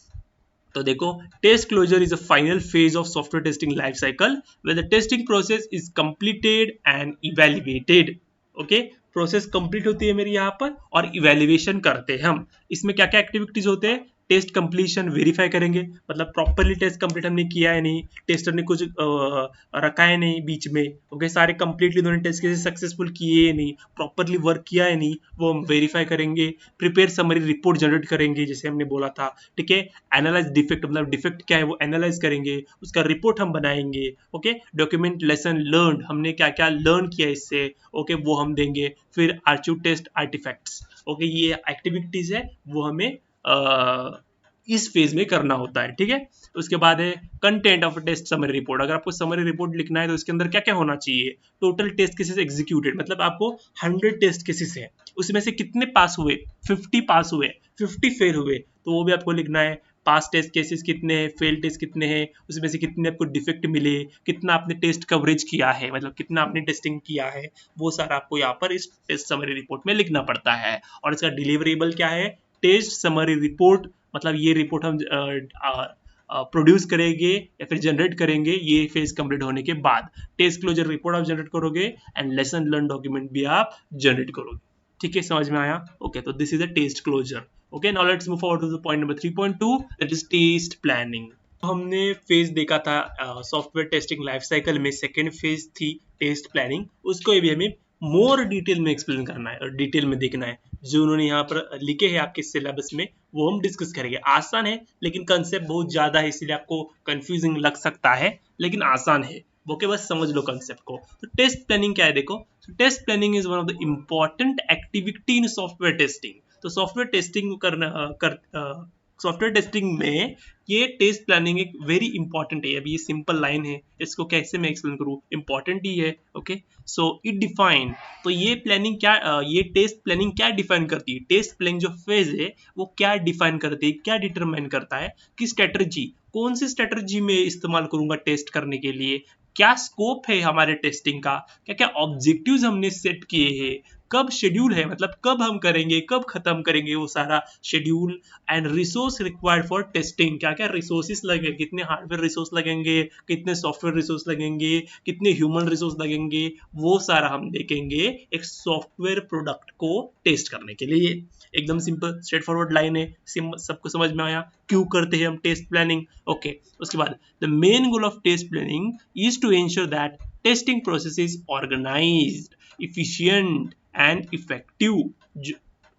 तो देखो, test closure is a final phase of software testing life cycle where the testing process is completed and evaluated. Okay, process complete होती है मेरी यहाँ पर और इवेल्युएशन करते हैं हम. इसमें क्या क्या एक्टिविटीज होते हैं, टेस्ट कंप्लीशन वेरीफाई करेंगे, मतलब प्रॉपरली टेस्ट कंप्लीट हमने किया है नहीं, टेस्टर ने कुछ रखा है नहीं बीच में. ओके, सारे कंप्लीटली उन्होंने टेस्ट केसेस सक्सेसफुल किए है नहीं, प्रॉपरली वर्क किया है नहीं, वो हम वेरीफाई करेंगे. प्रिपेयर समरी रिपोर्ट जनरेट करेंगे जैसे हमने बोला था. ठीक है, एनालाइज डिफेक्ट, मतलब डिफेक्ट क्या है वो एनालाइज करेंगे, उसका रिपोर्ट हम बनाएंगे. ओके, डॉक्यूमेंट लेसन लर्न, हमने क्या क्या लर्न किया इससे, ओके वो हम देंगे. फिर आर्चिव टेस्ट आर्टिफैक्ट्स. ओके, ये एक्टिविटीज है वो हमें इस फेज में करना होता है. ठीक है, उसके बाद है content of test summary report. अगर आपको समरी रिपोर्ट लिखना है तो इसके अंदर क्या क्या होना चाहिए, टोटल टेस्ट केसेस एग्जीक्यूटेड, मतलब आपको 100 टेस्ट केसेस है, उसमें से कितने पास हुए, 50 पास हुए, 50 फेल हुए, तो वो भी आपको लिखना है. पास टेस्ट केसेस कितने हैं, फेल टेस्ट कितने हैं, उसमें से कितने आपको डिफेक्ट मिले, कितना आपने टेस्ट कवरेज किया है, मतलब कितना आपने टेस्टिंग किया है, वो सारा आपको यहाँ पर इस टेस्ट समरी रिपोर्ट में लिखना पड़ता है. और इसका डिलीवरेबल क्या है, टेस्ट समरी रिपोर्ट, मतलब ये रिपोर्ट हम प्रोड्यूस करेंगे या फिर जनरेट करेंगे ये फेज कंप्लीट होने के बाद. टेस्ट क्लोजर रिपोर्ट आप जनरेट करोगे एंड लेसन लर्न डॉक्यूमेंट भी आप जनरेट करोगे. ठीक है, समझ में आया. ओके, तो this is a test closure. Okay, now let's move forward to the point number 3.2, that is test planning. हमने फेज देखा था सॉफ्टवेयर टेस्टिंग लाइफ साइकिल में, सेकेंड फेज थी टेस्ट प्लानिंग. उसको भी हमें मोर डिटेल में एक्सप्लेन करना है और डिटेल में देखना है. जो उन्होंने यहाँ पर लिखे हैं आपके सिलेबस में वो हम डिस्कस करेंगे. आसान है लेकिन कंसेप्ट बहुत ज्यादा है, इसलिए आपको कंफ्यूजिंग लग सकता है, लेकिन आसान है. ओके, बस समझ लो कंसेप्ट को. तो टेस्ट प्लानिंग क्या है, देखो, test planning is one of the important activity in software testing. तो सॉफ्टवेयर टेस्टिंग सॉफ्टवेयर टेस्टिंग में ये टेस्ट प्लानिंग एक वेरी इंपॉर्टेंट है। अभी ये सिंपल लाइन है, इसको कैसे मैं एक्सप्लेन करूँ, इंपॉर्टेंट ही है। ओके, सो इट डिफाइन, तो ये प्लानिंग क्या ये टेस्ट प्लानिंग क्या डिफाइन करती है, टेस्ट प्लानिंग जो फेज है वो क्या डिफाइन करती है, क्या डिटरमाइन करता है कि स्ट्रेटजी, कौन सी स्ट्रेटजी में इस्तेमाल करूंगा टेस्ट करने के लिए, क्या स्कोप है हमारे टेस्टिंग का, क्या क्या ऑब्जेक्टिव्स हमने सेट किए हैं, कब शेड्यूल है, मतलब कब हम करेंगे, कब खत्म करेंगे वो सारा schedule, and resource required for testing, क्या क्या रिसोर्सेस लगेंगे, कितने हार्डवेयर रिसोर्स लगेंगे, कितने सॉफ्टवेयर रिसोर्स लगेंगे, कितने ह्यूमन रिसोर्स लगेंगे, वो सारा हम देखेंगे एक सॉफ्टवेयर प्रोडक्ट को टेस्ट करने के लिए। एकदम सिंपल स्ट्रेट फॉरवर्ड लाइन है, सबको समझ में आया क्यों करते हैं हम टेस्ट प्लानिंग। ओके, उसके बाद the main goal of test planning is to ensure that testing process is organized, efficient and effective.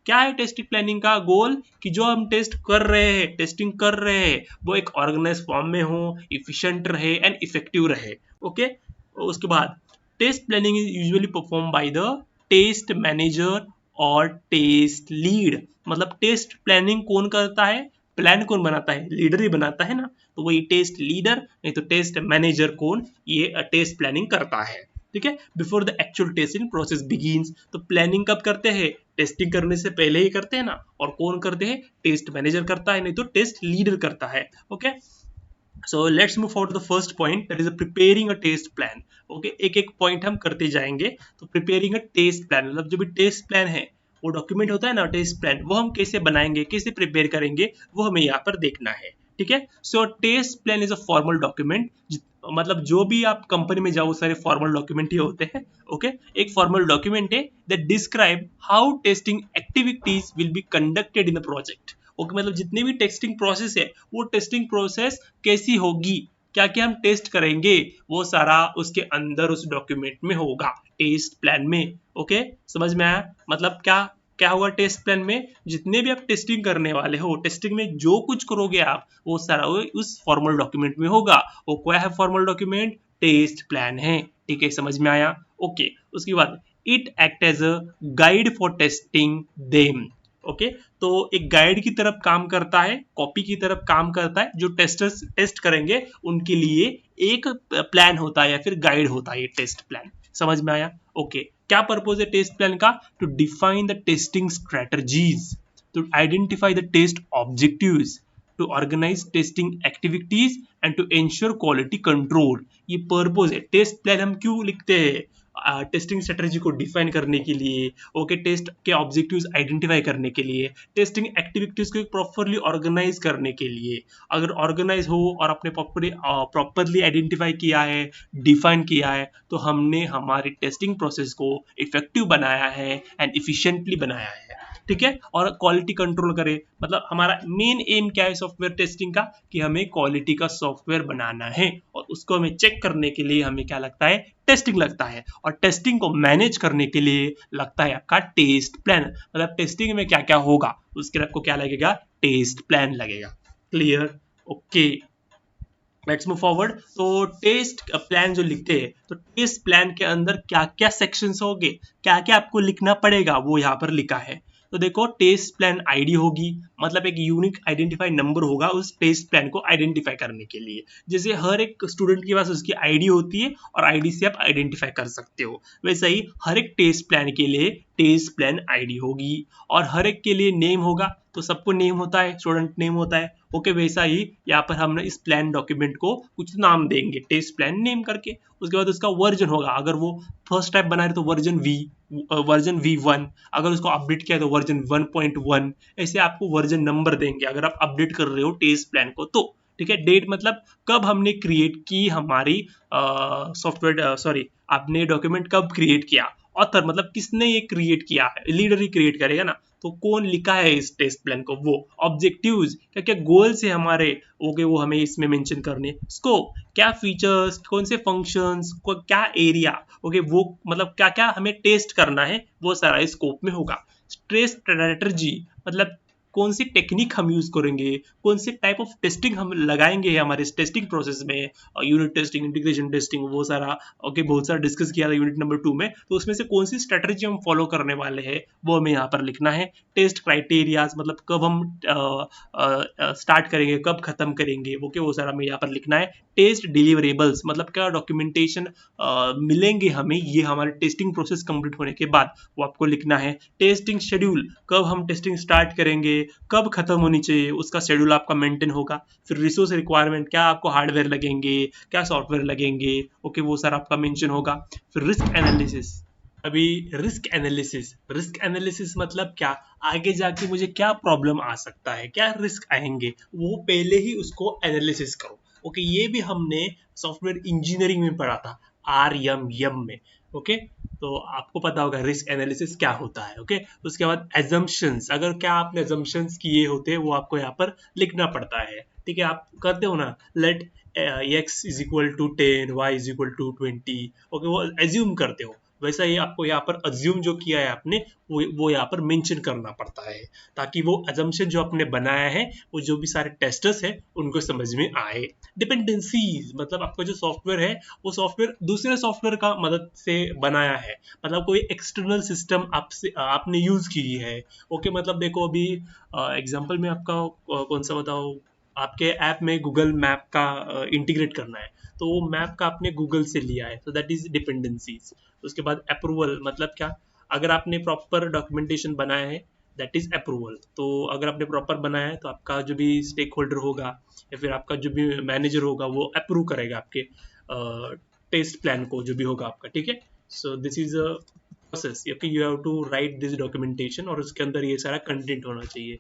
क्या है टेस्टिंग प्लानिंग का गोल, कि जो हम टेस्ट कर रहे हैं, टेस्टिंग कर रहे हैं, वो एक ऑर्गेनाइज फॉर्म में हो, इफिशिएंट रहे एंड इफेक्टिव रहे। ओके, उसके बाद test planning is usually perform by the test manager और टेस्ट लीड। मतलब टेस्ट प्लानिंग कौन करता है, प्लान कौन बनाता है, लीडर ही बनाता है ना, तो वही टेस्ट लीडर, नहीं तो टेस्ट मैनेजर कौन, ये टेस्ट प्लानिंग करता है। ठीक है, before the actual testing process begins, तो प्लानिंग कब करते हैं, टेस्टिंग करने से पहले ही करते हैं ना, और कौन करते हैं, टेस्ट मैनेजर करता है, नहीं तो टेस्ट लीडर करता है। Okay, so let's move forward to the first point, that is preparing a test plan. okay, एक एक पॉइंट हम करते जाएंगे। तो preparing a test plan, मतलब जो भी टेस्ट प्लान है, वो डॉक्यूमेंट होता है ना टेस्ट प्लान, वो हम कैसे बनाएंगे, कैसे प्रिपेयर करेंगे, वो हमें यहाँ पर देखना है। ठीक है, so test plan is a formal document, मतलब जो भी आप कंपनी में जाओ सारे फॉर्मल डॉक्यूमेंट ही होते हैं। ओके, एक फॉर्मल डॉक्यूमेंट है that describe how testing activities will be conducted in the project. Okay, मतलब जितने भी टेस्टिंग प्रोसेस है, वो टेस्टिंग प्रोसेस कैसी होगी, क्या क्या हम टेस्ट करेंगे, वो सारा उसके अंदर उस डॉक्यूमेंट में होगा, टेस्ट प्लान में। ओके, समझ में आया, मतलब क्या क्या होगा टेस्ट प्लान में, जितने भी आप टेस्टिंग करने वाले हो, टेस्टिंग में जो कुछ करोगे आप, वो सारा वो उस फॉर्मल डॉक्यूमेंट में होगा। वो क्या है फॉर्मल डॉक्यूमेंट, टेस्ट प्लान है। ठीक है, समझ में आया। ओके, उसके बाद it act as a guide for testing them. Okay, तो एक गाइड की तरफ काम करता है, कॉपी की तरफ काम करता है, जो टेस्टर्स टेस्ट करेंगे उनके लिए एक प्लान होता है या फिर गाइड होता है ये टेस्ट प्लान। समझ में आया। ओके, क्या पर्पज है टेस्ट प्लान का, to define the testing strategies, to identify the test objectives, to organize testing activities and to ensure quality control. ये पर्पज है। टेस्ट प्लान हम क्यों लिखते हैं, टेस्टिंग स्ट्रेटजी को डिफाइन करने के लिए, ओके, टेस्ट के ऑब्जेक्टिव्स आइडेंटिफाई करने के लिए, टेस्टिंग एक्टिविटीज को प्रॉपरली ऑर्गेनाइज करने के लिए। अगर ऑर्गेनाइज हो और आपने प्रॉपरली आइडेंटिफाई किया है, डिफाइन किया है, तो हमने हमारी टेस्टिंग प्रोसेस को इफेक्टिव बनाया है एंड इफिशिएंटली बनाया है। ठीक है, और क्वालिटी कंट्रोल करे, मतलब हमारा मेन एम क्या है सॉफ्टवेयर टेस्टिंग का, कि हमें क्वालिटी का सॉफ्टवेयर बनाना है, और उसको हमें चेक करने के लिए हमें क्या लगता है, टेस्टिंग लगता है, और टेस्टिंग को मैनेज करने के लिए लगता है आपका टेस्ट प्लान। मतलब टेस्टिंग में क्या क्या होगा, उसके लिए आपको क्या लगेगा, टेस्ट प्लान लगेगा। Clear. Okay, let's move forward. तो टेस्ट प्लान जो लिखते हैं, तो टेस्ट प्लान के अंदर क्या क्या सेक्शंस होंगे, क्या क्या आपको लिखना पड़ेगा, वो यहाँ पर लिखा है। तो देखो, टेस्ट प्लान आईडी होगी, मतलब एक यूनिक आइडेंटिफाई नंबर होगा उस टेस्ट प्लान को आइडेंटिफाई करने के लिए। जैसे हर एक स्टूडेंट के पास उसकी आईडी होती है और आईडी से आप आइडेंटिफाई कर सकते हो, वैसे ही हर एक टेस्ट प्लान के लिए टेस्ट प्लान आईडी होगी, और हर एक के लिए नेम होगा, तो सबको नेम होता है, स्टूडेंट नेम होता है। ओके, वैसा ही यहाँ पर हमने इस प्लान डॉक्यूमेंट को कुछ नाम देंगे, टेस्ट प्लान नेम करके। उसके बाद उसका वर्जन होगा, अगर वो फर्स्ट टाइप बना रहे तो वर्जन V1, अगर उसको अपडेट किया तो वर्जन 1.1। ऐसे आपको वर्जन नंबर देंगे अगर आप अपडेट कर रहे हो टेस्ट प्लान को तो। ठीक है, डेट मतलब कब हमने क्रिएट की हमारी सॉफ्टवेयर, सॉरी, आपने डॉक्यूमेंट कब क्रिएट किया। ऑथर मतलब किसने ये क्रिएट किया है, लीडर ही क्रिएट करेगा ना, तो कौन लिखा है इस टेस्ट प्लान को, वो। ऑब्जेक्टिव्स, क्या क्या गोल्स है हमारे, ओके, वो हमें इसमें मेंशन करने। स्कोप, क्या फीचर्स, कौन से फंक्शंस को, क्या एरिया, ओके, वो मतलब क्या क्या हमें टेस्ट करना है, वो सारा स्कोप में होगा। टेस्ट स्ट्रेटजी, मतलब कौन सी टेक्निक हम यूज करेंगे, कौन से टाइप ऑफ टेस्टिंग हम लगाएंगे हमारे टेस्टिंग प्रोसेस में, यूनिट टेस्टिंग, इंटीग्रेशन टेस्टिंग, वो सारा ओके बहुत सारा डिस्कस किया था यूनिट नंबर 2 में। तो उसमें से कौन सी स्ट्रेटजी हम फॉलो करने वाले हैं वो हमें यहाँ पर लिखना है। टेस्ट क्राइटेरियाज मतलब कब हम स्टार्ट करेंगे, कब खत्म करेंगे, वो सारा हमें यहाँ पर लिखना है। टेस्ट डिलीवरेबल्स मतलब क्या डॉक्यूमेंटेशन मिलेंगे हमें ये हमारे टेस्टिंग प्रोसेस कंप्लीट होने के बाद, वो आपको लिखना है। टेस्टिंग शेड्यूल कब हम टेस्टिंग स्टार्ट करेंगे, कब खत्म होनी चाहिए, उसका शेड्यूल आपका मेंटेन होगा। फिर रिसोर्स रिक्वायरमेंट, क्या आपको हार्डवेयर लगेंगे, क्या सॉफ्टवेयर लगेंगे, ओके वो सारा आपका मेंशन होगा। फिर रिस्क एनालिसिस, अभी रिस्क एनालिसिस मतलब क्या, आगे जाके मुझे क्या प्रॉब्लम आ सकता है, क्या रिस्क आएंगे, वो पहले ही उसको एनालिसिस करो। ओके ये भी हमने सॉफ्टवेयर इंजीनियरिंग में पढ़ा था, RMM में। ओके तो आपको पता होगा रिस्क एनालिसिस क्या होता है। ओके उसके बाद एजम्पशंस, अगर क्या आपने एजम्पशंस किए होते हैं वो आपको यहाँ पर लिखना पड़ता है। ठीक है आप करते हो ना, let x is equal to 10, y is equal to 20, okay वो एज्यूम करते हो, वैसा ही आपको यहाँ पर अज्यूम जो किया है आपने वो यहाँ पर मेंशन करना पड़ता है, ताकि वो अजम्पशन जो आपने बनाया है वो जो भी सारे टेस्टर्स है उनको समझ में आए। डिपेंडेंसीज मतलब आपका जो सॉफ्टवेयर है वो सॉफ्टवेयर दूसरे सॉफ्टवेयर का मदद से बनाया है, मतलब कोई एक्सटर्नल सिस्टम आपसे आपने यूज की है। ओके मतलब देखो अभी एग्जांपल में आपका कौन सा बताओ, आपके ऐप में गूगल मैप का इंटीग्रेट करना है, तो वो मैप का आपने गूगल से लिया है, तो दैट इज डिपेंडेंसीज। उसके बाद अप्रूवल मतलब क्या, अगर आपने प्रॉपर डॉक्यूमेंटेशन बनाया है दैट इज अप्रूवल। तो अगर आपने प्रॉपर बनाया है तो आपका जो भी स्टेक होल्डर होगा या फिर आपका जो भी मैनेजर होगा वो अप्रूव करेगा आपके टेस्ट प्लान को जो भी होगा आपका। ठीक है so this is a process, okay you have to write this documentation और उसके अंदर ये सारा कंटेंट होना चाहिए।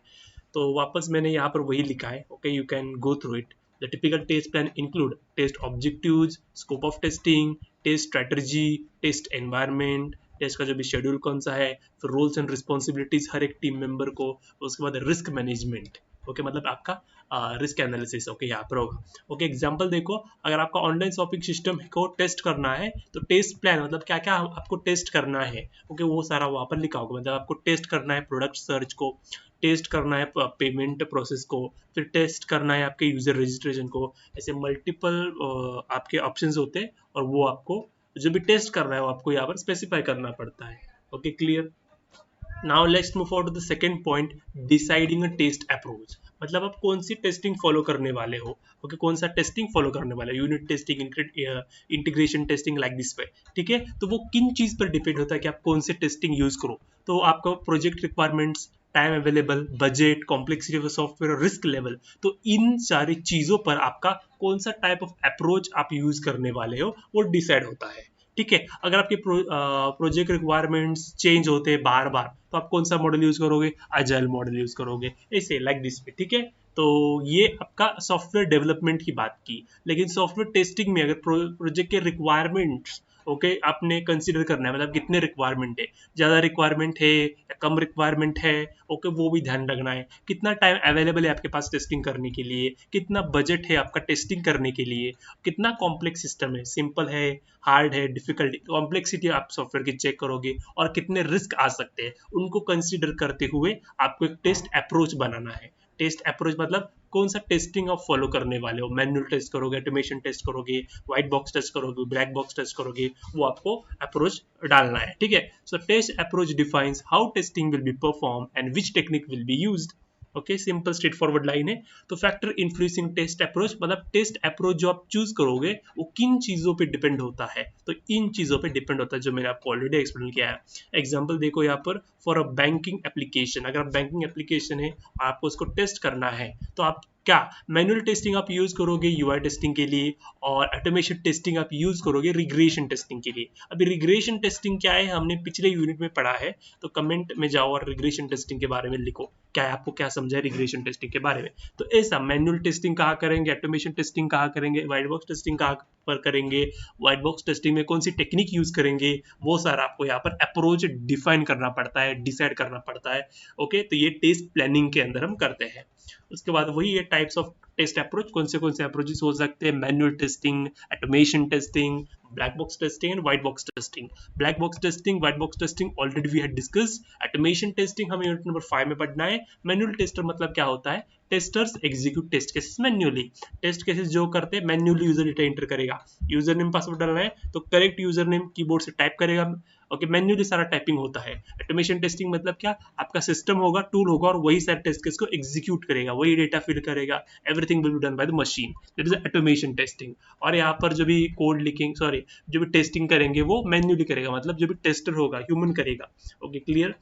तो वापस मैंने यहाँ पर वही लिखा है, okay you can go through it. The typical test plan include test objectives, scope of testing, test strategy, test environment, test का जो भी शेड्यूल कौन सा है, फिर रोल्स एंड रिस्पॉन्सिबिलिटीज हर एक टीम मेंबर को, उसके बाद रिस्क मैनेजमेंट। ओके मतलब आपका रिस्क एनालिसिस ओके यहाँ पर होगा। ओके एग्जांपल देखो, अगर आपका ऑनलाइन शॉपिंग सिस्टम को टेस्ट करना है तो टेस्ट प्लान मतलब क्या क्या आपको टेस्ट करना है, ओके वो सारा वहाँ पर लिखा होगा। मतलब आपको टेस्ट करना है प्रोडक्ट सर्च को, टेस्ट करना है पेमेंट प्रोसेस को, फिर टेस्ट करना है आपके यूजर रजिस्ट्रेशन को, ऐसे मल्टीपल आपके ऑप्शंस होते हैं और वो आपको जो भी टेस्ट करना है वो आपको यहाँ पर स्पेसिफाई करना पड़ता है। Okay clear. Now let's move forward to the second point, deciding a test approach. मतलब आप कौन सी टेस्टिंग फॉलो करने वाले हो, ओके कौन सा टेस्टिंग फॉलो करने वाले हो, unit testing, integration testing like this way. ठीक है तो वो किन चीज पर डिपेंड होता है कि आप कौन से टेस्टिंग यूज करो। तो आपका project requirements, time available, budget, complexity of software और रिस्क लेवल, तो इन सारी चीजों पर आपका कौन सा टाइप ऑफ अप्रोच आप यूज करने वाले हो वो डिसाइड होता है। ठीक है अगर आपके प्रोजेक्ट रिक्वायरमेंट्स चेंज होते हैं बार बार तो आप कौन सा मॉडल यूज करोगे, अजाइल मॉडल यूज करोगे, ऐसे लाइक दिस पे। ठीक है तो ये आपका सॉफ्टवेयर डेवलपमेंट की बात की, लेकिन सॉफ्टवेयर टेस्टिंग में अगर प्रोजेक्ट के रिक्वायरमेंट्स ओके आपने कंसीडर करना है, मतलब कितने रिक्वायरमेंट है, ज़्यादा रिक्वायरमेंट है या कम रिक्वायरमेंट है, ओके वो भी ध्यान रखना है। कितना टाइम अवेलेबल है आपके पास टेस्टिंग करने के लिए, कितना बजट है आपका टेस्टिंग करने के लिए, कितना कॉम्प्लेक्स सिस्टम है, सिंपल है, हार्ड है, डिफिकल्टी, कॉम्प्लेक्सिटी आप सॉफ्टवेयर की चेक करोगे और कितने रिस्क आ सकते हैं उनको कंसीडर करते हुए आपको एक टेस्ट अप्रोच बनाना है। टेस्ट अप्रोच मतलब कौन सा टेस्टिंग आप फॉलो करने वाले हो, मैनुअल टेस्ट करोगे, ऑटोमेशन टेस्ट करोगे, व्हाइट बॉक्स टेस्ट करोगे, ब्लैक बॉक्स टेस्ट करोगे, वो आपको अप्रोच डालना है। ठीक है so test approach defines how testing will be perform and which technique will be used. Okay simple straight forward line है। तो फैक्टर इन्फ्लुएंसिंग टेस्ट अप्रोच मतलब टेस्ट अप्रोच जो आप चूज करोगे वो किन चीजों पे डिपेंड होता है, तो इन चीजों पे डिपेंड होता है जो मैंने आपको ऑलरेडी एक्सप्लेन किया है। एग्जांपल देखो यहाँ पर, फॉर अ बैंकिंग एप्लीकेशन, अगर आप बैंकिंग एप्लीकेशन है आपको उसको टेस्ट करना है तो आप क्या मैनुअल टेस्टिंग आप यूज करोगे यूआई टेस्टिंग के लिए, और ऑटोमेशन टेस्टिंग आप यूज करोगे रिग्रेशन टेस्टिंग के लिए। अभी रिग्रेशन टेस्टिंग क्या है हमने पिछले यूनिट में पढ़ा है, तो कमेंट में जाओ और रिग्रेशन टेस्टिंग के बारे में लिखो क्या है, आपको क्या समझा है रिग्रेशन टेस्टिंग के बारे में। तो ऐसा मैनुअल टेस्टिंग कहाँ करेंगे, ऑटोमेशन टेस्टिंग कहाँ करेंगे, व्हाइट बॉक्स टेस्टिंग कहाँ पर करेंगे, व्हाइट बॉक्स टेस्टिंग में कौन सी टेक्निक यूज करेंगे, वो सारा आपको यहाँ पर अप्रोच डिफाइन करना पड़ता है, डिसाइड करना पड़ता है। ओके तो ये टेस्ट प्लानिंग के अंदर हम करते हैं। उसके बाद वही है टाइप्स ऑफ टेस्ट अप्रोच, कौन से अप्रोचेस हो सकते हैं, manual testing, automation testing, black box testing and white box testing. Black box testing, white box testing already we had discuss. Automation testing हमें यूनिट नंबर 5 में पढ़ना है। मैनुअल टेस्टर मतलब क्या होता है, testers execute test cases manually. Test cases जो करते हैं मैन्युअली यूजर डेटा एंटर करेगा, यूजर नेम पासवर्ड डालना है तो करेक्ट यूजर नेम कीबोर्ड से टाइप करेगा, ओके मैन्युअली सारा टाइपिंग होता है। ऑटोमेशन टेस्टिंग मतलब क्या, आपका सिस्टम होगा, टूल होगा और वही सारे टेस्ट केस को एग्जीक्यूट करेगा, वही डेटा फिल करेगा, everything will be done by the machine, that is automation testing. और यहाँ पर जो भी कोड लिखेंगे, सॉरी जो भी टेस्टिंग करेंगे वो मैन्युअली करेगा, मतलब जो भी टेस्टर होगा ह्यूमन करेगा। Okay clear.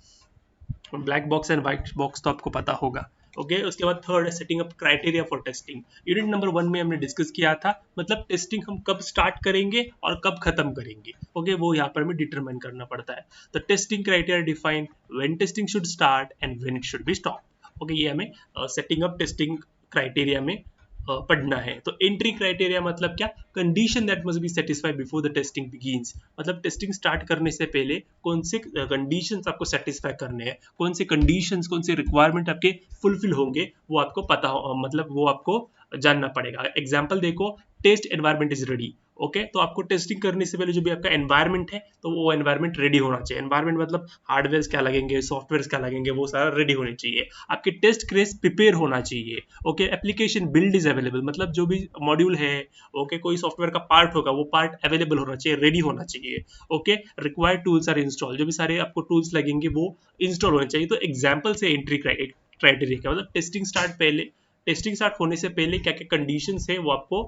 Black box and white box तो आपको पता होगा। ओके उसके बाद थर्ड है setting up criteria for testing. Unit number 1 में हमने डिस्कस किया था, मतलब टेस्टिंग हम कब स्टार्ट करेंगे और कब खत्म करेंगे। ओके वो यहाँ पर हमें डिटरमाइन करना पड़ता है। तो testing criteria define when testing should start and when it should be stop. Okay ये हमें सेटिंग अप टेस्टिंग क्राइटेरिया में पढ़ना है। तो एंट्री क्राइटेरिया मतलब क्या, condition that must be satisfied before the testing begins, मतलब टेस्टिंग स्टार्ट करने से पहले कौन से कंडीशंस आपको सेटिस्फाई करने हैं, कौन से कंडीशंस, कौन से रिक्वायरमेंट आपके फुलफिल होंगे वो आपको पता हो, मतलब वो आपको जानना पड़ेगा। एग्जाम्पल देखो, test environment is ready. Okay तो आपको टेस्टिंग करने से पहले जो भी आपका एनवायरमेंट है तो वो एनवायरमेंट रेडी होना चाहिए। एनवायरमेंट मतलब हार्डवेयर क्या लगेंगे, सॉफ्टवेयर क्या लगेंगे, वो सारा रेडी होने चाहिए। आपके टेस्ट केस प्रिपेयर होना चाहिए। Okay application build is available, मतलब जो भी मॉड्यूल है, ओके कोई सॉफ्टवेयर का पार्ट होगा वो पार्ट अवेलेबल होना चाहिए, रेडी होना चाहिए। Okay required tools are install, जो भी सारे आपको टूल्स लगेंगे वो इंस्टॉल होने चाहिए। तो एग्जाम्पल से एंट्री क्राइटेरिया क्या, मतलब टेस्टिंग स्टार्ट होने से पहले क्या क्या कंडीशंस है वो आपको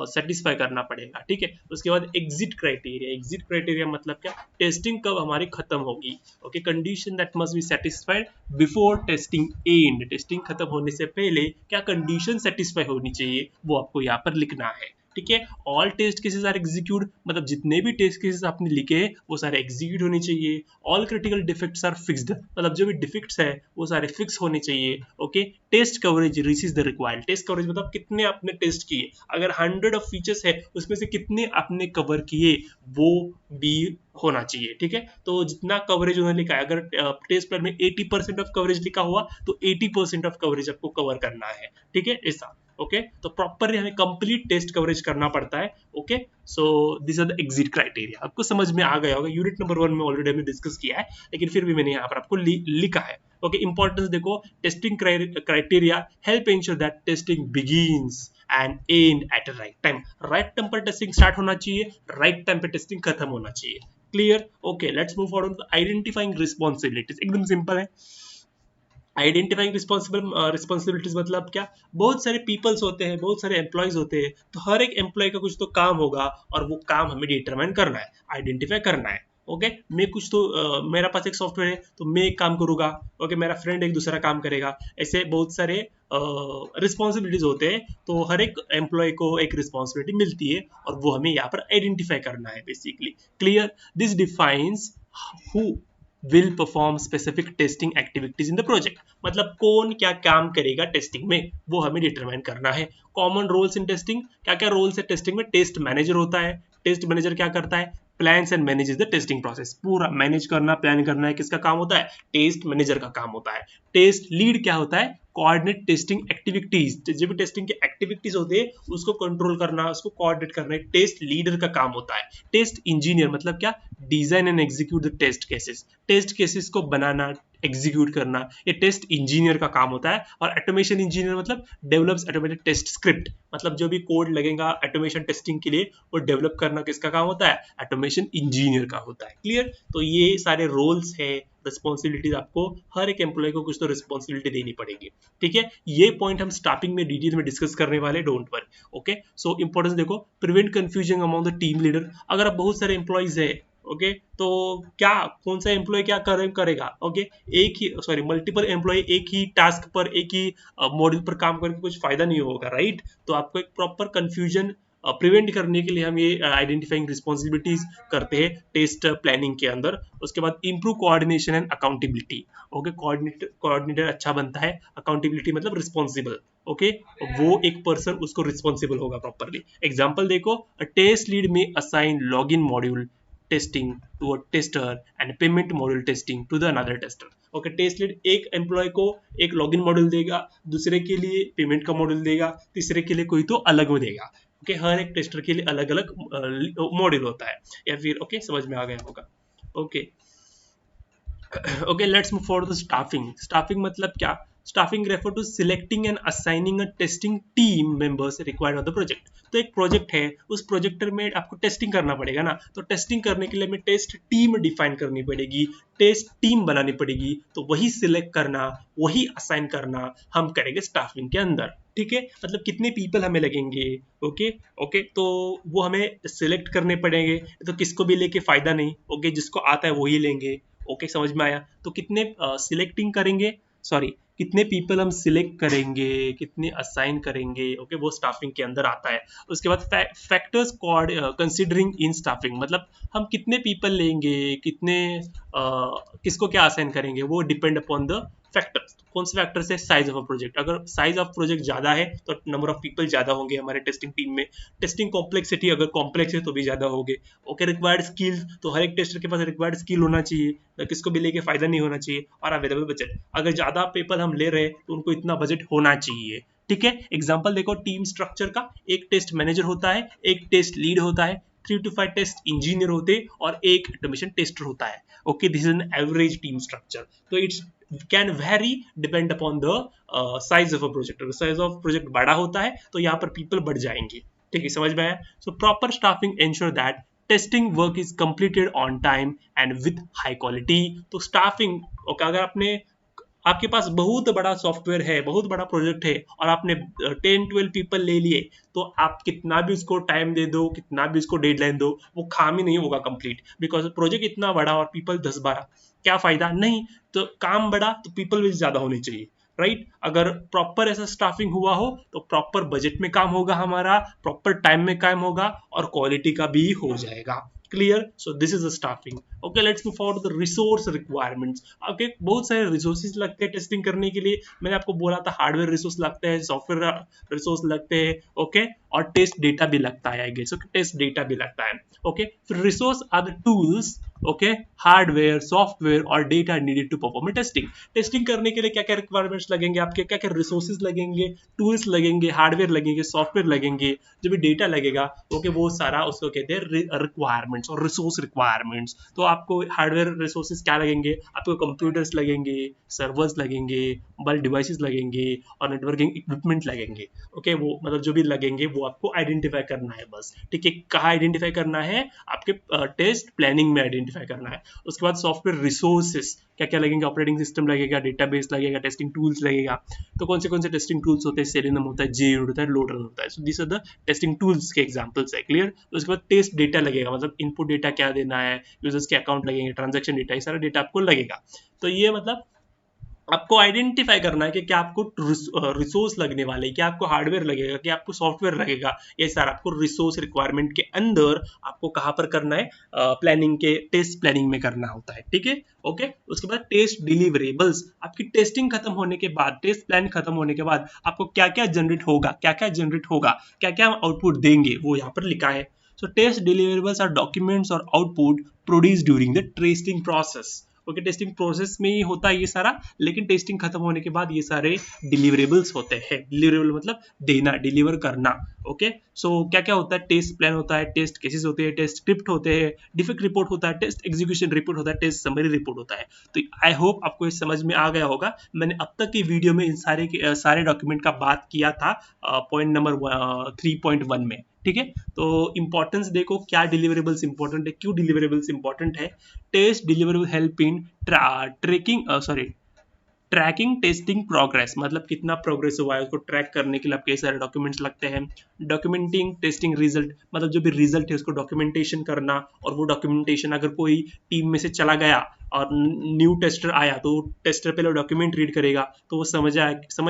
सेटिस्फाई करना पड़ेगा। ठीक है उसके बाद एग्जिट क्राइटेरिया मतलब क्या, टेस्टिंग कब हमारी खत्म होगी। Okay condition that must be satisfied before testing and, testing खत्म होने से पहले क्या कंडीशन सेटिस्फाई होनी चाहिए वो आपको यहाँ पर लिखना है। ठीक है all test cases are execute, मतलब जितने भी टेस्ट केसेस आपने लिखे हैं वो सारे एग्जीक्यूट होने चाहिए। All critical defects are fixed, मतलब जो भी डिफेक्ट्स है वो सारे फिक्स होने चाहिए। Okay test coverage reaches the required, test coverage मतलब कितने आपने टेस्ट किए, अगर 100 ऑफ फीचर्स है उसमें से कितने आपने कवर किए वो भी होना चाहिए। ठीक है तो जितना कवरेज उन्होंने लिखा है, अगर टेस्ट प्लान में 80% ऑफ कवरेज लिखा हुआ तो 80% ऑफ कवरेज आपको कवर करना है। ठीक है ऐसा। ओके तो प्रॉपरली हमें कंप्लीट टेस्ट कवरेज करना पड़ता है। Okay so this are the exit criteria, आपको समझ में आ गया होगा। यूनिट नंबर 1 में ऑलरेडी हमने डिस्कस किया है लेकिन फिर भी मैंने यहाँ पर आपको लिखा है। ओके इंपॉर्टेंस देखो, testing criteria help insure that testing begins and and at right time, right time पर टेस्टिंग स्टार्ट होना चाहिए, राइट टाइम पर टेस्टिंग खत्म होना चाहिए। Clear. Okay let's move forward. Identifying responsibilities एकदम सिंपल है। आइडेंटिफाइंग रिस्पॉन्सिबिलिटीज मतलब क्या, बहुत सारे पीपल्स होते हैं, बहुत सारे एम्प्लॉयज होते हैं, तो हर एक एम्प्लॉय का कुछ तो काम होगा और वो काम हमें डिटरमाइन करना है, आइडेंटिफाई करना है। ओके मैं कुछ तो मेरा पास एक सॉफ्टवेयर है तो मैं एक काम करूंगा, ओके मेरा फ्रेंड एक दूसरा काम करेगा, ऐसे बहुत सारे रिस्पॉन्सिबिलिटीज होते हैं। तो हर एक एम्प्लॉय को एक रिस्पॉन्सिबिलिटी मिलती है और वो हमें यहाँ पर आइडेंटिफाई करना है basically. Clear. This defines who will perform specific testing activities in the project, मतलब कौन क्या काम करेगा टेस्टिंग में वो हमें डिटरमाइन करना है। कॉमन रोल्स इन टेस्टिंग, क्या क्या रोल्स है टेस्टिंग में, टेस्ट मैनेजर होता है। टेस्ट मैनेजर क्या करता है, plans and manages the testing process, पूरा मैनेज करना प्लान करना है किसका काम होता है, टेस्ट मैनेजर का काम होता है। टेस्ट लीड क्या होता है, कोऑर्डिनेट टेस्टिंग एक्टिविटीज, जो भी टेस्टिंग की एक्टिविटीज होती है उसको कंट्रोल करना, उसको कोऑर्डिनेट करना टेस्ट लीडर का काम होता है। टेस्ट इंजीनियर मतलब क्या, design and execute the test cases, test cases को बनाना एग्जीक्यूट करना ये टेस्ट इंजीनियर का काम होता है। और ऑटोमेशन इंजीनियर मतलब डेवलप्स ऑटोमेटेड टेस्ट स्क्रिप्ट, मतलब जो भी कोड लगेगा ऑटोमेशन टेस्टिंग के लिए वो डेवलप करना किसका काम होता है, ऑटोमेशन इंजीनियर का होता है। क्लियर। तो ये सारे रोल्स है, रिस्पॉन्सिबिलिटीज, आपको हर एक एम्प्लॉय को कुछ तो रिस्पॉन्सिबिलिटी देनी पड़ेगी। ठीक है ये पॉइंट हम स्टार्टिंग में डिटेल में डिस्कस करने वाले, don't worry. Okay so importance देखो, prevent confusion among the team leader, अगर आप बहुत सारे एम्प्लॉयज है ओके तो क्या कौन सा एम्प्लॉय क्या करेगा। ओके एक ही सॉरी मल्टीपल एम्प्लॉय एक ही टास्क पर एक ही मॉड्यूल पर काम करके कुछ फायदा नहीं होगा, राइट। तो आपको एक प्रॉपर कंफ्यूजन प्रिवेंट करने के लिए हम ये आइडेंटिफाइंग रिस्पॉन्सिबिलिटीज करते हैं टेस्ट प्लानिंग के अंदर। उसके बाद improve coordination and accountability, okay coordinator अच्छा बनता है, अकाउंटेबिलिटी मतलब रिस्पॉन्सिबल। ओके वो एक पर्सन उसको रिस्पॉन्सिबल होगा प्रॉपरली। एग्जाम्पल देखो, टेस्ट लीड में assign log in module testing to a tester and payment module testing to the another tester, okay test lead एक एम्प्लॉय को एक लॉगिन मॉड्यूल देगा, दूसरे के लिए पेमेंट का मॉड्यूल देगा, तीसरे के लिए कोई तो अलग वो देगा। ओके हर एक टेस्टर के लिए अलग अलग मॉड्यूल होता है, या फिर ओके समझ में आ गया होगा। Okay okay, let's move forward to staffing मतलब क्या? Staffing refer to selecting and assigning a testing team members required of the project। तो एक प्रोजेक्ट है, उस प्रोजेक्टर में आपको टेस्टिंग करना पड़ेगा ना, तो टेस्टिंग करने के लिए हमें टेस्ट टीम डिफाइन करनी पड़ेगी, टेस्ट टीम बनानी पड़ेगी, तो वही सिलेक्ट करना, वही असाइन करना हम करेंगे स्टाफिंग के अंदर। ठीक है, मतलब कितने पीपल हमें लगेंगे। ओके ओके तो वो हमें सिलेक्ट करने पड़ेंगे, तो किसको भी लेके फायदा नहीं। ओके जिसको आता है वही लेंगे। ओके समझ में आया। तो कितने सिलेक्टिंग करेंगे, सॉरी कितने पीपल हम सिलेक्ट करेंगे, कितने असाइन करेंगे, ओके वो स्टाफिंग के अंदर आता है। उसके बाद फैक्टर्स कंसीडरिंग इन स्टाफिंग, मतलब हम कितने पीपल लेंगे, कितने किसको क्या असाइन करेंगे, वो डिपेंड अपॉन द फैक्टर्स। कौन से फैक्टर से? Size of a project. अगर साइज ऑफ प्रोजेक्ट ज्यादा है तो नंबर ऑफ पीपल ज्यादा होंगे हमारे टेस्टिंग टीम में। टेस्टिंग कॉम्प्लेक्सिटी अगर कॉम्प्लेक्स है तो भी ज्यादा होंगे। ओके रिक्वायर्ड स्किल्स, तो हर एक टेस्टर के पास रिक्वायर्ड स्किल होना चाहिए, किसको भी लेके फायदा नहीं होना चाहिए। और अवेलेबल बजट, अगर ज्यादा पेपर हम ले रहे हैं तो उनको इतना बजट होना चाहिए। ठीक है, एग्जाम्पल देखो टीम स्ट्रक्चर का, एक टेस्ट मैनेजर होता है, एक टेस्ट लीड होता है, 3 to 5 टेस्ट इंजीनियर होते हैं और एक ऑटोमेशन टेस्टर होता है। Okay this is an average team structure. तो it's can very depend upon the size of a project. अगर साइज ऑफ प्रोजेक्ट बड़ा होता है तो यहाँ पर पीपल बढ़ जाएंगे। ठीक है समझ में आया। So proper staffing ensure that testing work is completed on time and with high quality. तो स्टाफिंग ओके, अगर आपके पास बहुत बड़ा सॉफ्टवेयर है, बहुत बड़ा प्रोजेक्ट है और आपने 10-12 पीपल ले लिए, तो आप कितना भी उसको टाइम दे दो, कितना भी उसको डेडलाइन दो, वो काम ही नहीं होगा कंप्लीट। बिकॉज प्रोजेक्ट इतना बड़ा और पीपल 10-12, क्या फायदा नहीं। तो काम बड़ा तो पीपल भी ज्यादा होने चाहिए, राइट। अगर प्रॉपर ऐसा स्टाफिंग हुआ हो तो प्रॉपर बजट में काम होगा हमारा, प्रॉपर टाइम में काम होगा और क्वालिटी का भी हो जाएगा। Clear. So this is the staffing. Okay let's move forward the resource requirements. Okay बहुत सारे रिसोर्सेज लगते हैं टेस्टिंग करने के लिए। मैंने आपको बोला था हार्डवेयर रिसोर्स लगते हैं, सॉफ्टवेयर रिसोर्स लगते हैं, ओके और टेस्ट डेटा भी लगता है, I guess. Okay test data भी लगता है। ओके फिर resource are the tools, okay hardware software और data needed to perform testing. Testing करने के लिए क्या क्या रिक्वायरमेंट्स लगेंगे आपके, क्या क्या रिसोर्सेज लगेंगे, टूल्स लगेंगे, हार्डवेयर लगेंगे, सॉफ्टवेयर लगेंगे, जो भी डेटा लगेगा ओके वो सारा उसको कहते हैं रिक्वायरमेंट्स और रिसोर्स रिक्वायरमेंट्स। तो आपको हार्डवेयर रिसोर्सेज क्या लगेंगे, आपको कंप्यूटर्स लगेंगे, सर्वर्स लगेंगे, मोबाइल डिवाइसेस लगेंगे और नेटवर्किंग इक्विपमेंट लगेंगे। ओके वो मतलब जो भी लगेंगे वो आपको आइडेंटिफाई करना है बस। ठीक है, कहाँ आइडेंटिफाई करना है, आपके टेस्ट प्लानिंग में आइडेंटिफाई करना है। उसके बाद सॉफ्टवेयर रिसोर्सेस क्या क्या लगेंगे, ऑपरेटिंग सिस्टम लगेगा, डेटाबेस लगेगा, टेस्टिंग टूल्स लगेगा। तो कौन से टेस्टिंग टूल्स होते हैं, सेलेनियम होता है, जेयूनिट होता है, लोडरन होता है। So this are the testing tools के एग्जांपल्स है। क्लियर। उसके बाद टेस्ट डेटा लगेगा, मतलब इनपुट डेटा क्या देना है, यूजर्स के अकाउंट लगेंगे, ट्रांजैक्शन डेटा, ये सारा डेटा आपको लगेगा। तो ये मतलब आपको आइडेंटिफाई करना है कि क्या आपको रिसोर्स लगने वाले, क्या आपको हार्डवेयर लगेगा, क्या आपको सॉफ्टवेयर लगेगा। ये सारा आपको रिसोर्स रिक्वायरमेंट के अंदर आपको कहाँ पर करना है, प्लानिंग के टेस्ट प्लानिंग में करना होता है। ठीक है ओके। उसके बाद टेस्ट डिलीवरेबल्स, आपकी टेस्टिंग खत्म होने के बाद, टेस्ट प्लान खत्म होने के बाद आपको क्या क्या जनरेट होगा, क्या क्या जनरेट होगा, क्या क्या आउटपुट देंगे, वो यहाँ पर लिखा है। So test deliverables are documents और output produce during the testing process. Okay testing process में ही होता है ये सारा, लेकिन टेस्टिंग खत्म होने के बाद ये सारे डिलीवरेबल्स होते हैं। डिलीवरेबल मतलब देना, डिलीवर करना। ओके सो क्या क्या होता है, टेस्ट प्लान होता है, टेस्ट केसेस होते हैं, टेस्ट स्क्रिप्ट होते हैं, डिफेक्ट रिपोर्ट होता है, टेस्ट एग्जीक्यूशन रिपोर्ट होता है, टेस्ट समरी रिपोर्ट होता है। तो आई होप आपको ये समझ में आ गया होगा। मैंने अब तक की वीडियो में इन सारे डॉक्यूमेंट का बात किया था पॉइंट नंबर 3.1 में। ठीक है, तो इंपॉर्टेंस देखो, क्या डिलीवरेबल्स इंपॉर्टेंट है, क्यों डिलीवरेबल्स इंपॉर्टेंट है। Test deliverable help in tracking testing progress, मतलब कितना प्रोग्रेस हुआ है उसको ट्रैक करने के लिए आपके सारे डॉक्यूमेंट्स लगते हैं। डॉक्यूमेंटिंग टेस्टिंग रिजल्ट, मतलब जो भी रिजल्ट है उसको डॉक्यूमेंटेशन करना, और वो डॉक्यूमेंटेशन अगर कोई टीम में से चला गया और न्यू टेस्टर आया तो टेस्टर पहले डॉक्यूमेंट रीड करेगा तो वो समझ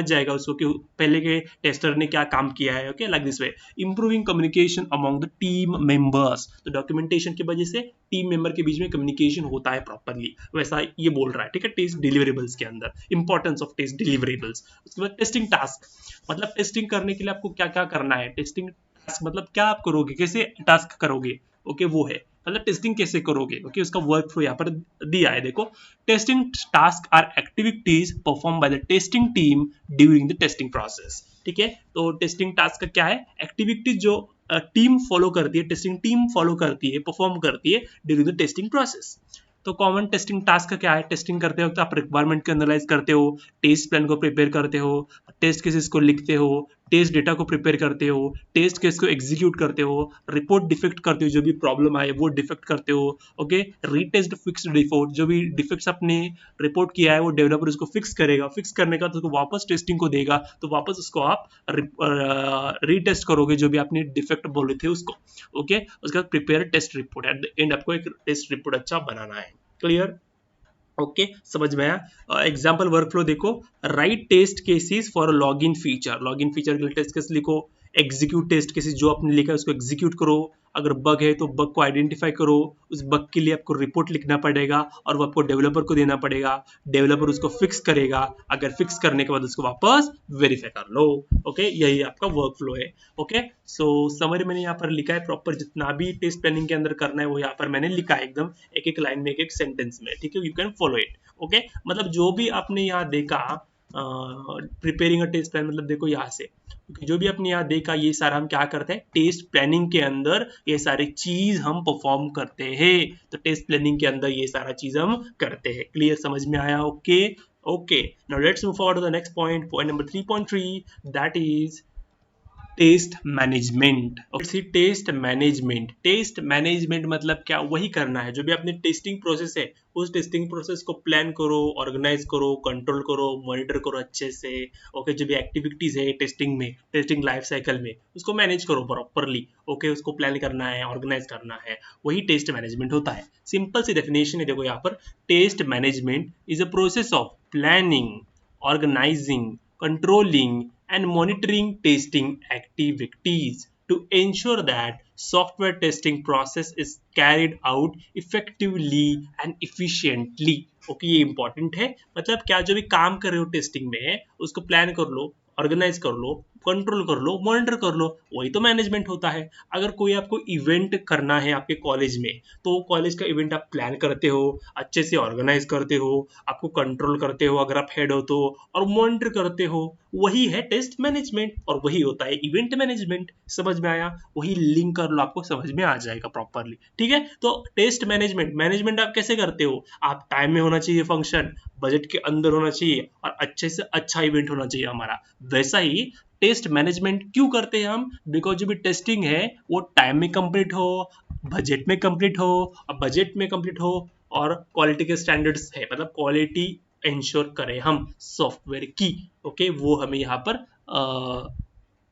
जाएगा उसको कि पहले के टेस्टर ने क्या काम किया है। Okay like this way. Improving communication among the team members, तो डॉक्यूमेंटेशन की वजह से टीम मेंबर के बीच में कम्युनिकेशन होता है प्रॉपरली, वैसा ये बोल रहा है। ठीक है, टेस्ट डिलीवरेबल्स के अंदर इंपॉर्टेंस ऑफ टेस्ट डिलीवरेबल्स। उसके बाद टेस्टिंग टास्क, मतलब टेस्टिंग करने के लिए आपको क्या क्या करना है। टेस्टिंग टास्क मतलब क्या आप करोगे, कैसे टास्क करोगे। ओके वो है मतलब टेस्टिंग कैसे करोगे, ओके उसका वर्क फ्लो यहाँ पर दिया है। देखो, testing task are activities performed by the testing team during the testing process. ठीक है, तो टेस्टिंग टास्क का क्या है, एक्टिविटीज जो टीम फॉलो करती है, टेस्टिंग टीम फॉलो करती है, परफॉर्म करती है ड्यूरिंग द टेस्टिंग प्रोसेस। तो कॉमन टेस्टिंग टास्क का क्या है, टेस्टिंग करते वक्त आप रिक्वायरमेंट को एनालाइज करते हो, टेस्ट प्लान को प्रिपेयर करते हो, टेस्ट केसेस को लिखते हो, टेस्ट डेटा को प्रिपेयर करते हो, टेस्ट केस को एग्जीक्यूट करते हो, रिपोर्ट डिफेक्ट करते हो, जो भी प्रॉब्लम आए वो डिफेक्ट करते हो, ओके रीटेस्ट फिक्स डिफॉल्ट, जो भी डिफेक्ट्स आपने रिपोर्ट किया है वो डेवलपर उसको फिक्स करेगा, फिक्स करने का तो उसको वापस टेस्टिंग को देगा, तो वापस उसको आप रीटेस्ट करोगे जो भी आपने डिफेक्ट बोले थे उसको, ओके उसके बाद prepare test report, at the end आपको एक टेस्ट रिपोर्ट अच्छा बनाना है। क्लियर, ओके समझ में आया। एग्जाम्पल वर्कफ्लो देखो, write test cases for log in feature, log in feature के लिए टेस्ट केस लिखो, एग्जीक्यूट टेस्ट केसेस जो आपने लिखा है उसको एग्जीक्यूट करो, अगर बग है तो बग को आइडेंटिफाई करो, उस बग के लिए आपको रिपोर्ट लिखना पड़ेगा और वो आपको डेवलपर को देना पड़ेगा, डेवलपर उसको फिक्स करेगा, अगर फिक्स करने के बाद उसको वापस वेरीफाई कर लो, ओके यही आपका वर्क फ्लो है। ओके सो समरी मैंने यहाँ पर लिखा है प्रॉपर, जितना भी टेस्ट प्लानिंग के अंदर करना है वो यहाँ पर मैंने लिखा है एकदम एक एक लाइन में, एक एक सेंटेंस में, ठीक है, you can follow it. Okay मतलब जो भी आपने यहाँ देखा प्रिपेयरिंग अ टेस्ट प्लान, मतलब देखो यहाँ से जो भी आपने यहाँ देखा ये सारा हम क्या करते हैं, टेस्ट प्लानिंग के अंदर ये सारी चीज हम परफॉर्म करते हैं, तो टेस्ट प्लानिंग के अंदर ये सारा चीज हम करते हैं। क्लियर, समझ में आया? Okay okay now let's move forward to the next point, point number 3.3, that is test management. Test management, test management मतलब क्या, वही करना है जो भी अपने टेस्टिंग प्रोसेस है उस टेस्टिंग प्रोसेस को प्लान करो, ऑर्गेनाइज करो, कंट्रोल करो, मॉनिटर करो अच्छे से। ओके जो भी एक्टिविटीज है टेस्टिंग में, टेस्टिंग लाइफ साइकिल में, उसको मैनेज करो प्रॉपरली। ओके उसको प्लान करना है, ऑर्गेनाइज करना है, वही टेस्ट मैनेजमेंट होता है। सिंपल सी डेफिनेशन है देखो यहाँ पर, test management is a process of planning, organizing, controlling, and monitoring testing activities to ensure that software testing process is carried out effectively and efficiently. Okay ये इंपॉर्टेंट है, मतलब क्या जो भी काम कर रहे हो टेस्टिंग में उसको प्लान कर लो, ऑर्गेनाइज कर लो, कंट्रोल कर लो, मॉनिटर कर लो, वही तो मैनेजमेंट होता है। अगर कोई आपको इवेंट करना है आपके कॉलेज में, तो कॉलेज का इवेंट आप प्लान करते हो, अच्छे से ऑर्गेनाइज करते हो, आपको कंट्रोल करते हो अगर आप हेड हो तो, और मॉनिटर करते हो, वही है टेस्ट मैनेजमेंट और वही होता है इवेंट मैनेजमेंट। समझ में आया? वही लिंक कर लो, आपको समझ में आ जाएगा प्रॉपरली। ठीक है, तो टेस्ट मैनेजमेंट, मैनेजमेंट आप कैसे करते हो, आप टाइम में होना चाहिए फंक्शन, बजट के अंदर होना चाहिए और अच्छे से अच्छा इवेंट होना चाहिए हमारा। वैसा ही टेस्ट मैनेजमेंट क्यों करते हैं हम, बिकॉज जो भी टेस्टिंग है वो टाइम में कंप्लीट हो, बजट में कंप्लीट हो, और बजट में कंप्लीट हो और क्वालिटी के स्टैंडर्ड्स है, मतलब क्वालिटी इंश्योर करें हम सॉफ्टवेयर की। ओके वो हमें यहाँ पर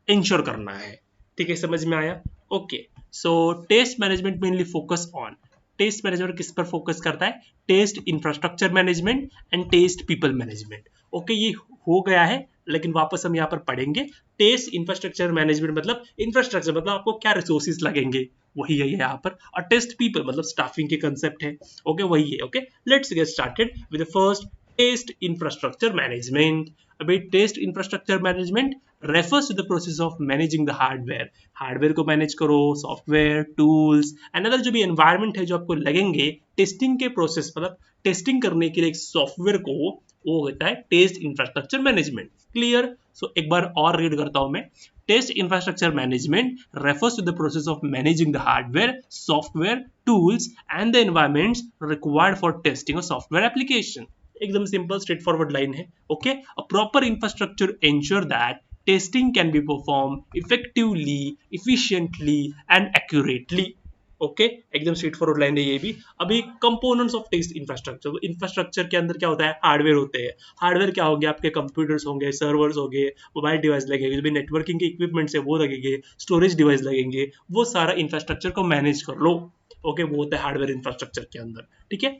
इंश्योर करना है। ठीक है, समझ में आया? Okay so test management mainly focus on, test management किस पर फोकस करता है, test infrastructure management and test people management. Okay ये हो गया है, लेकिन वापस हम यहाँ पर पढ़ेंगे। टेस्ट इंफ्रास्ट्रक्चर मैनेजमेंट मतलब इंफ्रास्ट्रक्चर, मतलब आपको क्या रिसोर्सेज लगेंगे वही है यहाँ पर, और टेस्ट पीपल मतलब स्टाफिंग के कंसेप्ट है। ओके वही है। Okay let's get started with the first, test infrastructure management. अभी test infrastructure management refers to the process of managing the hardware, hardware को मैनेज करो, सॉफ्टवेयर, टूल्स एंड अदर जो भी एनवायरनमेंट है जो आपको लगेंगे टेस्टिंग के प्रोसेस, मतलब टेस्टिंग करने के लिए एक सॉफ्टवेयर को, वो होता है test infrastructure management. Clear? So एक बार और रीड करता हूं मैं, test infrastructure management refers to the process of managing the hardware, software, tools and the environments required for testing a software application. एकदम सिंपल स्ट्रेट फॉरवर्ड लाइन है। Okay a proper infrastructure ensure that testing can be perform effectively, efficiently and accurately. Okay एकदम straight forward line है ये भी। अभी components of test infrastructure, infrastructure के अंदर क्या होता है, हार्डवेयर होते हैं। हार्डवेयर क्या होंगे, आपके कंप्यूटर्स होंगे, सर्वर्स होंगे, मोबाइल डिवाइस लगेंगे, जो भी नेटवर्किंग के इक्विपमेंट्स है वो लगेंगे, स्टोरेज डिवाइस लगेंगे, वो सारा इंफ्रास्ट्रक्चर को मैनेज कर लो। ओके वो होता है हार्डवेयर इंफ्रास्ट्रक्चर के अंदर। ठीक है,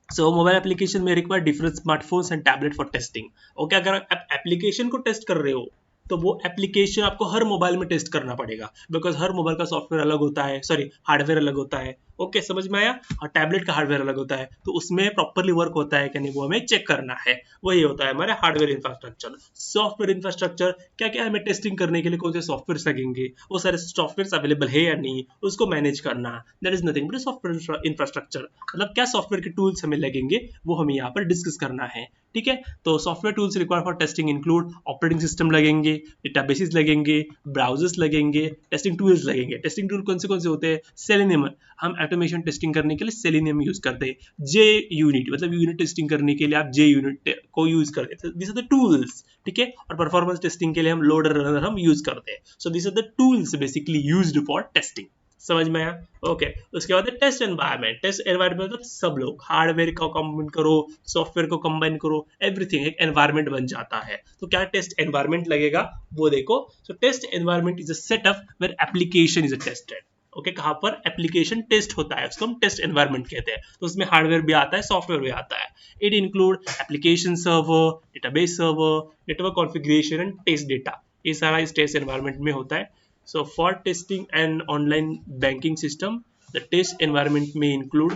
सो मोबाइल एप्लीकेशन में require different smartphones and tablet for testing. Okay अगर आप एप्लीकेशन को टेस्ट कर रहे हो तो वो एप्लीकेशन आपको हर मोबाइल में टेस्ट करना पड़ेगा, बिकॉज हर मोबाइल का सॉफ्टवेयर अलग होता है, सॉरी हार्डवेयर अलग होता है, ओके समझ में आया। और टैबलेट का हार्डवेयर अलग होता है, तो उसमें प्रॉपरली वर्क होता है कि नहीं वो हमें चेक करना है। वही होता है हमारे हार्डवेयर इंफ्रास्ट्रक्चर। सॉफ्टवेयर इंफ्रास्ट्रक्चर क्या क्या हमें टेस्टिंग करने के लिए कौन से सॉफ्टवेयर लगेंगे, वो सारे सॉफ्टवेयर अवेलेबल है या नहीं, उसको मैनेज करना। That is nothing but software infrastructure. मतलब क्या सॉफ्टवेयर के टूल्स हमें लगेंगे वो हमें यहाँ पर डिस्कस करना है। ठीक है, तो software tools required for testing include operating system लगेंगे, डेटाबेसेस लगेंगे, ब्राउजर्स लगेंगे, टेस्टिंग टूल्स लगेंगे। टेस्टिंग टूल कौन से होते हैं? सेलेनियम। हम ऑटोमेशन टेस्टिंग करने के लिए सेलेनियम यूज करते हैं। जे यूनिट मतलब यूनिट टेस्टिंग करने के लिए आप जे यूनिट को यूज करते हैं। This are the tools. ठीक है, और परफॉर्मेंस टेस्टिंग के लिए हम लोडर रनर हम यूज करते हैं। So this are the tools basically used for testing. समझ में आया? ओके, उसके बाद टेस्ट एनवायरनमेंट। टेस्ट एनवायरनमेंट मतलब सब लोग हार्डवेयर को कंबाइन करो, सॉफ्टवेयर को कंबाइन करो, एवरीथिंग एक एनवायरनमेंट बन जाता है। तो क्या टेस्ट एनवायरनमेंट लगेगा वो देखो। So test environment is a setup where application is tested. Okay, कहाँ पर एप्लीकेशन टेस्ट होता है उसको हम टेस्ट एनवायरनमेंट कहते हैं। तो उसमें हार्डवेयर भी आता है, सॉफ्टवेयर भी आता है। It include application server, database server, network configuration and test data. ये सारा इस टेस्ट एनवायरनमेंट में होता है। So for testing an online banking system, the test environment may include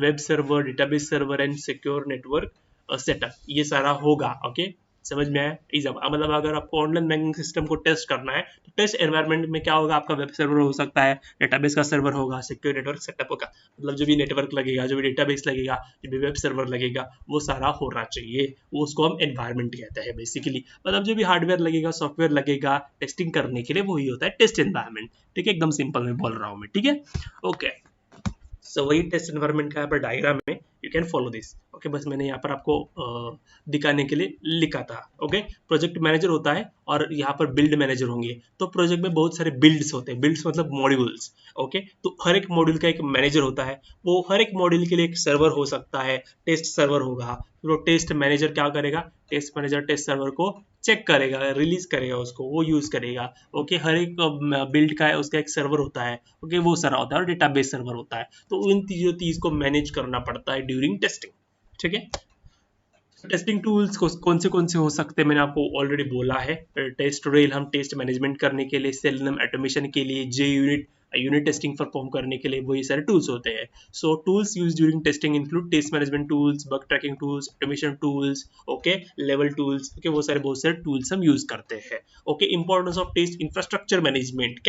web server, database server and secure network setup. ये सारा होगा। Okay, समझ में आया? मतलब अगर आपको ऑनलाइन बैंकिंग सिस्टम को टेस्ट करना है तो टेस्ट एनवायरनमेंट में क्या होगा? आपका वेब सर्वर हो सकता है, डेटाबेस का सर्वर होगा, सिक्योर नेटवर्क सेटअप होगा। मतलब जो भी नेटवर्क लगेगा, जो भी डेटाबेस लगेगा, जो भी वेब सर्वर लगेगा, वो सारा होना चाहिए। वो उसको हम एनवायरनमेंट कहते हैं बेसिकली। मतलब जो भी हार्डवेयर लगेगा, सॉफ्टवेयर लगेगा टेस्टिंग करने के लिए, वही होता है टेस्ट एनवायरनमेंट। ठीक है, एकदम सिंपल में बोल रहा हूँ मैं। ठीक है, ओके। सो वही टेस्ट एनवायरनमेंट का यहाँ पर डायग्राम में you can follow this. Okay, बस मैंने यहाँ पर आपको दिखाने के लिए लिखा था। ओके, प्रोजेक्ट मैनेजर होता है और यहाँ पर बिल्ड मैनेजर होंगे। तो प्रोजेक्ट में बहुत सारे बिल्ड्स होते हैं। बिल्ड्स मतलब मॉड्यूल्स। ओके, तो हर एक मॉड्यूल का एक मैनेजर होता है। वो हर एक मॉड्यूल के लिए एक सर्वर हो सकता है, टेस्ट सर्वर होगा। तो टेस्ट मैनेजर क्या करेगा? टेस्ट मैनेजर टेस्ट सर्वर को चेक करेगा, रिलीज करेगा, उसको वो यूज करेगा। ओके, हर एक बिल्ड का है उसका एक सर्वर होता है। ओके, वो सारा होता है और डेटाबेस सर्वर होता है। तो इन चीज को मैनेज करना पड़ता है ड्यूरिंग टेस्टिंग। ठीक है, टेस्टिंग टूल्स कौन से हो सकते हैं मैंने आपको ऑलरेडी बोला है। टेस्ट रेल हम टेस्ट मैनेजमेंट करने के लिए, सेलेनियम ऑटोमेशन के लिए, JUnit unit testing perform करने के लिए वही सारे टूल्स होते हैं। So tools use during testing include test management tools, bug tracking tools, automation tools, okay, level tools. Okay, वो सारे बहुत सारे टूल्स हम यूज करते हैं। Okay, importance of test infrastructure management.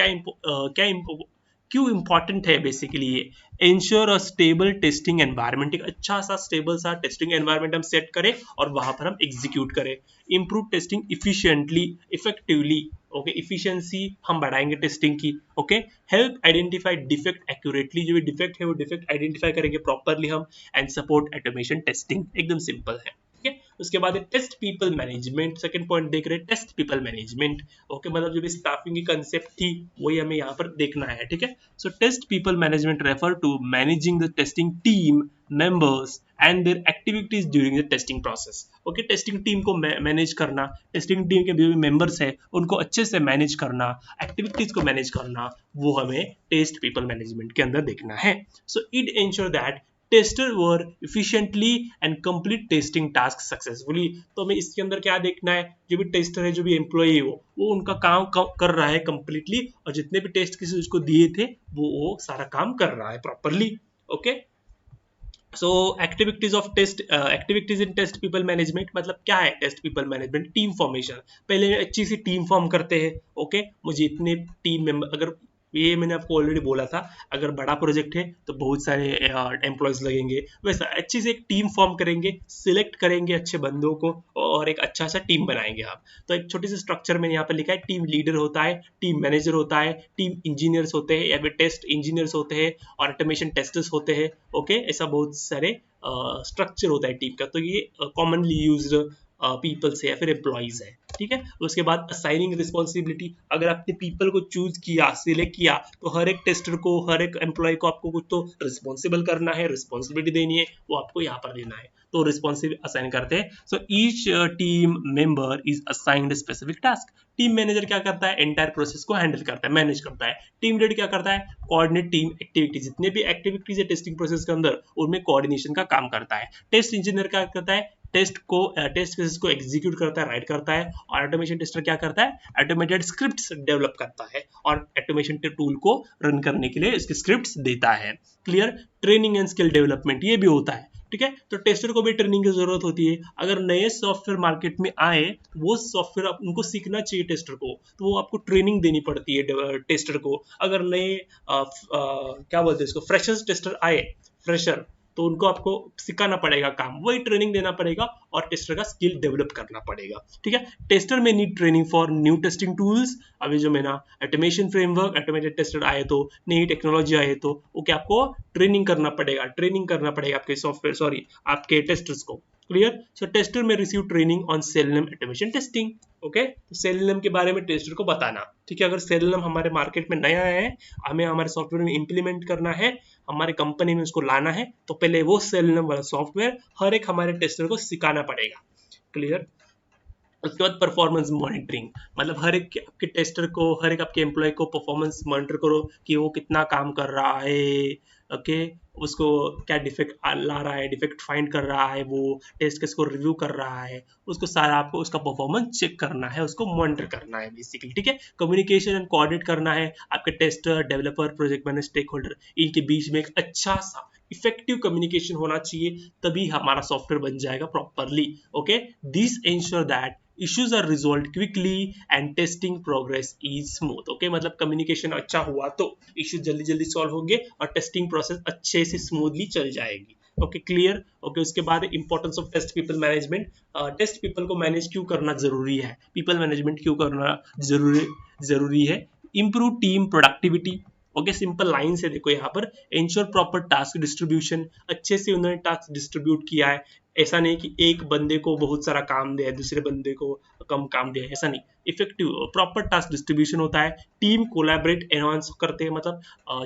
क्यों इंपॉर्टेंट है बेसिकली ये? Ensure a stable testing environment. एक अच्छा सा स्टेबल सा टेस्टिंग एनवायरनमेंट हम सेट करें और वहां पर हम एग्जीक्यूट करें। Improve testing efficiently, effectively. Okay, efficiency हम बढ़ाएंगे टेस्टिंग की। Okay, help identify defect accurately. जो भी डिफेक्ट है वो डिफेक्ट आइडेंटिफाई करेंगे प्रॉपरली हम। And support automation testing. एकदम सिंपल है। ठीक है, उसके बाद test people management. Second point देख रहे हैं, टेस्ट पीपल मैनेजमेंट। ओके, मतलब जो भी स्टाफिंग की कंसेप्ट थी वही हमें यहाँ पर देखना है। ठीक है, so test people management refer to managing the testing team members and their activities during the testing process. Okay, testing team को मैनेज करना, टेस्टिंग टीम के जो भी मेंबर्स है उनको अच्छे से मैनेज करना, एक्टिविटीज को मैनेज करना, वो हमें टेस्ट पीपल मैनेजमेंट के अंदर देखना है। So it ensure that tester were efficiently and complete testing task successfully. तो हमें इसके अंदर क्या देखना है? जो भी टेस्टर है, जो भी एम्प्लॉई है, वो उनका काम कर रहा है कंप्लीटली, और जितने भी टेस्ट किसी उसको दिए थे वो सारा काम कर रहा है properly. Okay, so activities in test people management मतलब क्या है? Test people management team formation. पहले अच्छी सी टीम फॉर्म करते हैं। ओके, मुझे इतने टीम मेंबर, अगर ये मैंने आपको ऑलरेडी बोला था, अगर बड़ा प्रोजेक्ट है तो बहुत सारे एम्प्लॉयज लगेंगे। वैसा अच्छी से एक टीम फॉर्म करेंगे, सिलेक्ट करेंगे अच्छे बंदों को और एक अच्छा सा टीम बनाएंगे आप। तो एक छोटी सी स्ट्रक्चर मैंने यहाँ पर लिखा है। टीम लीडर होता है, टीम मैनेजर होता है, टीम इंजीनियर्स होते हैं या फिर टेस्ट इंजीनियर्स होते हैं, और ऑटोमेशन टेस्टर्स होते हैं। ओके, ऐसा बहुत सारे स्ट्रक्चर होता है टीम का। तो ये कॉमनली यूज्ड पीपल्स है या फिर एम्प्लॉइज है। ठीक है, उसके बाद असाइनिंग रिस्पॉन्सिबिलिटी। अगर आपने पीपल को चूज किया, सिलेक्ट किया, तो हर एक टेस्टर को, हर एक एम्प्लॉय को आपको कुछ तो रिस्पॉन्सिबल करना है, रिस्पॉन्सिबिलिटी देनी है, वो आपको यहाँ पर देना है। तो रिस्पॉन्सिबिलिटी असाइन करते हैं। So each team member is assigned specific task. Team manager क्या करता है? एंटायर प्रोसेस को हैंडल करता है, मैनेज करता है। टीम लीड क्या करता है? Coordinate team activities. जितने भी एक्टिविटीज है टेस्टिंग प्रोसेस के अंदर, उनमें कोऑर्डिनेशन का काम करता है। टेस्ट इंजीनियर क्या करता है? टेस्ट केसेस को एग्जीक्यूट करता है, राइट करता है, और ऑटोमेशन टेस्टर क्या करता है, ऑटोमेटेड स्क्रिप्ट्स डेवलप करता है और ऑटोमेशन टूल को रन करने के लिए इसके स्क्रिप्ट्स देता है। Clear. Training and skill development ये भी होता है, ठीक है। तो टेस्टर को भी ट्रेनिंग की जरूरत होती है। अगर नए सॉफ्टवेयर मार्केट में आए तो वो सॉफ्टवेयर उनको सीखना चाहिए टेस्टर को, तो वो आपको ट्रेनिंग देनी पड़ती है टेस्टर को। अगर नए क्या बोलते हैं इसको, फ्रेशर्स टेस्टर आए, फ्रेशर, तो उनको आपको सिखाना पड़ेगा काम, वही ट्रेनिंग देना पड़ेगा और टेस्टर का स्किल डेवलप करना पड़ेगा, ठीक है। टेस्टर में need training for new testing tools. अभी जो मैंने ऑटोमेशन फ्रेमवर्क, ऑटोमेटेड टेस्टर आए तो, नई टेक्नोलॉजी आए तो ओके आपको ट्रेनिंग करना पड़ेगा आपके सॉफ्टवेयर, सॉरी आपके टेस्टर्स को। क्लियर। सो टेस्टर में receive training on selenium automation testing. Okay, तो सेलेनियम के बारे में टेस्टर को बताना, ठीक है। अगर सेलेनियम हमारे मार्केट में नया है, हमें हमारे सॉफ्टवेयर में इंप्लीमेंट करना है, हमारे कंपनी में उसको लाना है, तो पहले वो सेलेनियम वाला सॉफ्टवेयर हर एक हमारे टेस्टर को सिखाना पड़ेगा। क्लियर। उसके बाद परफॉर्मेंस मॉनिटरिंग, मतलब हर एक आपके टेस्टर को, हर एक आपके एम्प्लॉय को परफॉर्मेंस मॉनिटर करो कि वो कितना काम कर रहा है, ओके, उसको क्या डिफेक्ट ला रहा है, डिफेक्ट फाइंड कर रहा है, वो टेस्ट केस को रिव्यू कर रहा है, उसको सारा आपको उसका परफॉर्मेंस चेक करना है, उसको मॉनिटर करना है बेसिकली, ठीक है। कम्युनिकेशन एंड कोऑर्डिनेट करना है आपके tester, developer, project manager, stakeholder, इनके बीच में एक अच्छा सा इफेक्टिव कम्युनिकेशन होना चाहिए, तभी हमारा सॉफ्टवेयर बन जाएगा properly. Okay, this ensure that issues are resolved quickly and testing progress is smooth। Okay, मतलब कम्युनिकेशन अच्छा हुआ तो इश्यू जल्दी जल्दी सॉल्व होंगे और टेस्टिंग प्रोसेस अच्छे से स्मूथली चल जाएगी। Okay, clear. ओके, उसके बाद importance of test people management. Test people को मैनेज क्यों करना जरूरी है, पीपल मैनेजमेंट क्यों करना जरूरी है। Improve team productivity. Okay, simple line से देखो यहाँ पर, इंश्योर प्रॉपर टास्क डिस्ट्रीब्यूशन, अच्छे से उन्होंने टास्क डिस्ट्रीब्यूट किया है, ऐसा नहीं कि एक बंदे को बहुत सारा काम दिया है, दूसरे बंदे को कम काम दिया है, ऐसा नहीं। इफेक्टिव प्रॉपर टास्क डिस्ट्रीब्यूशन होता है। टीम कोलैबोरेट एनहांस करते हैं, मतलब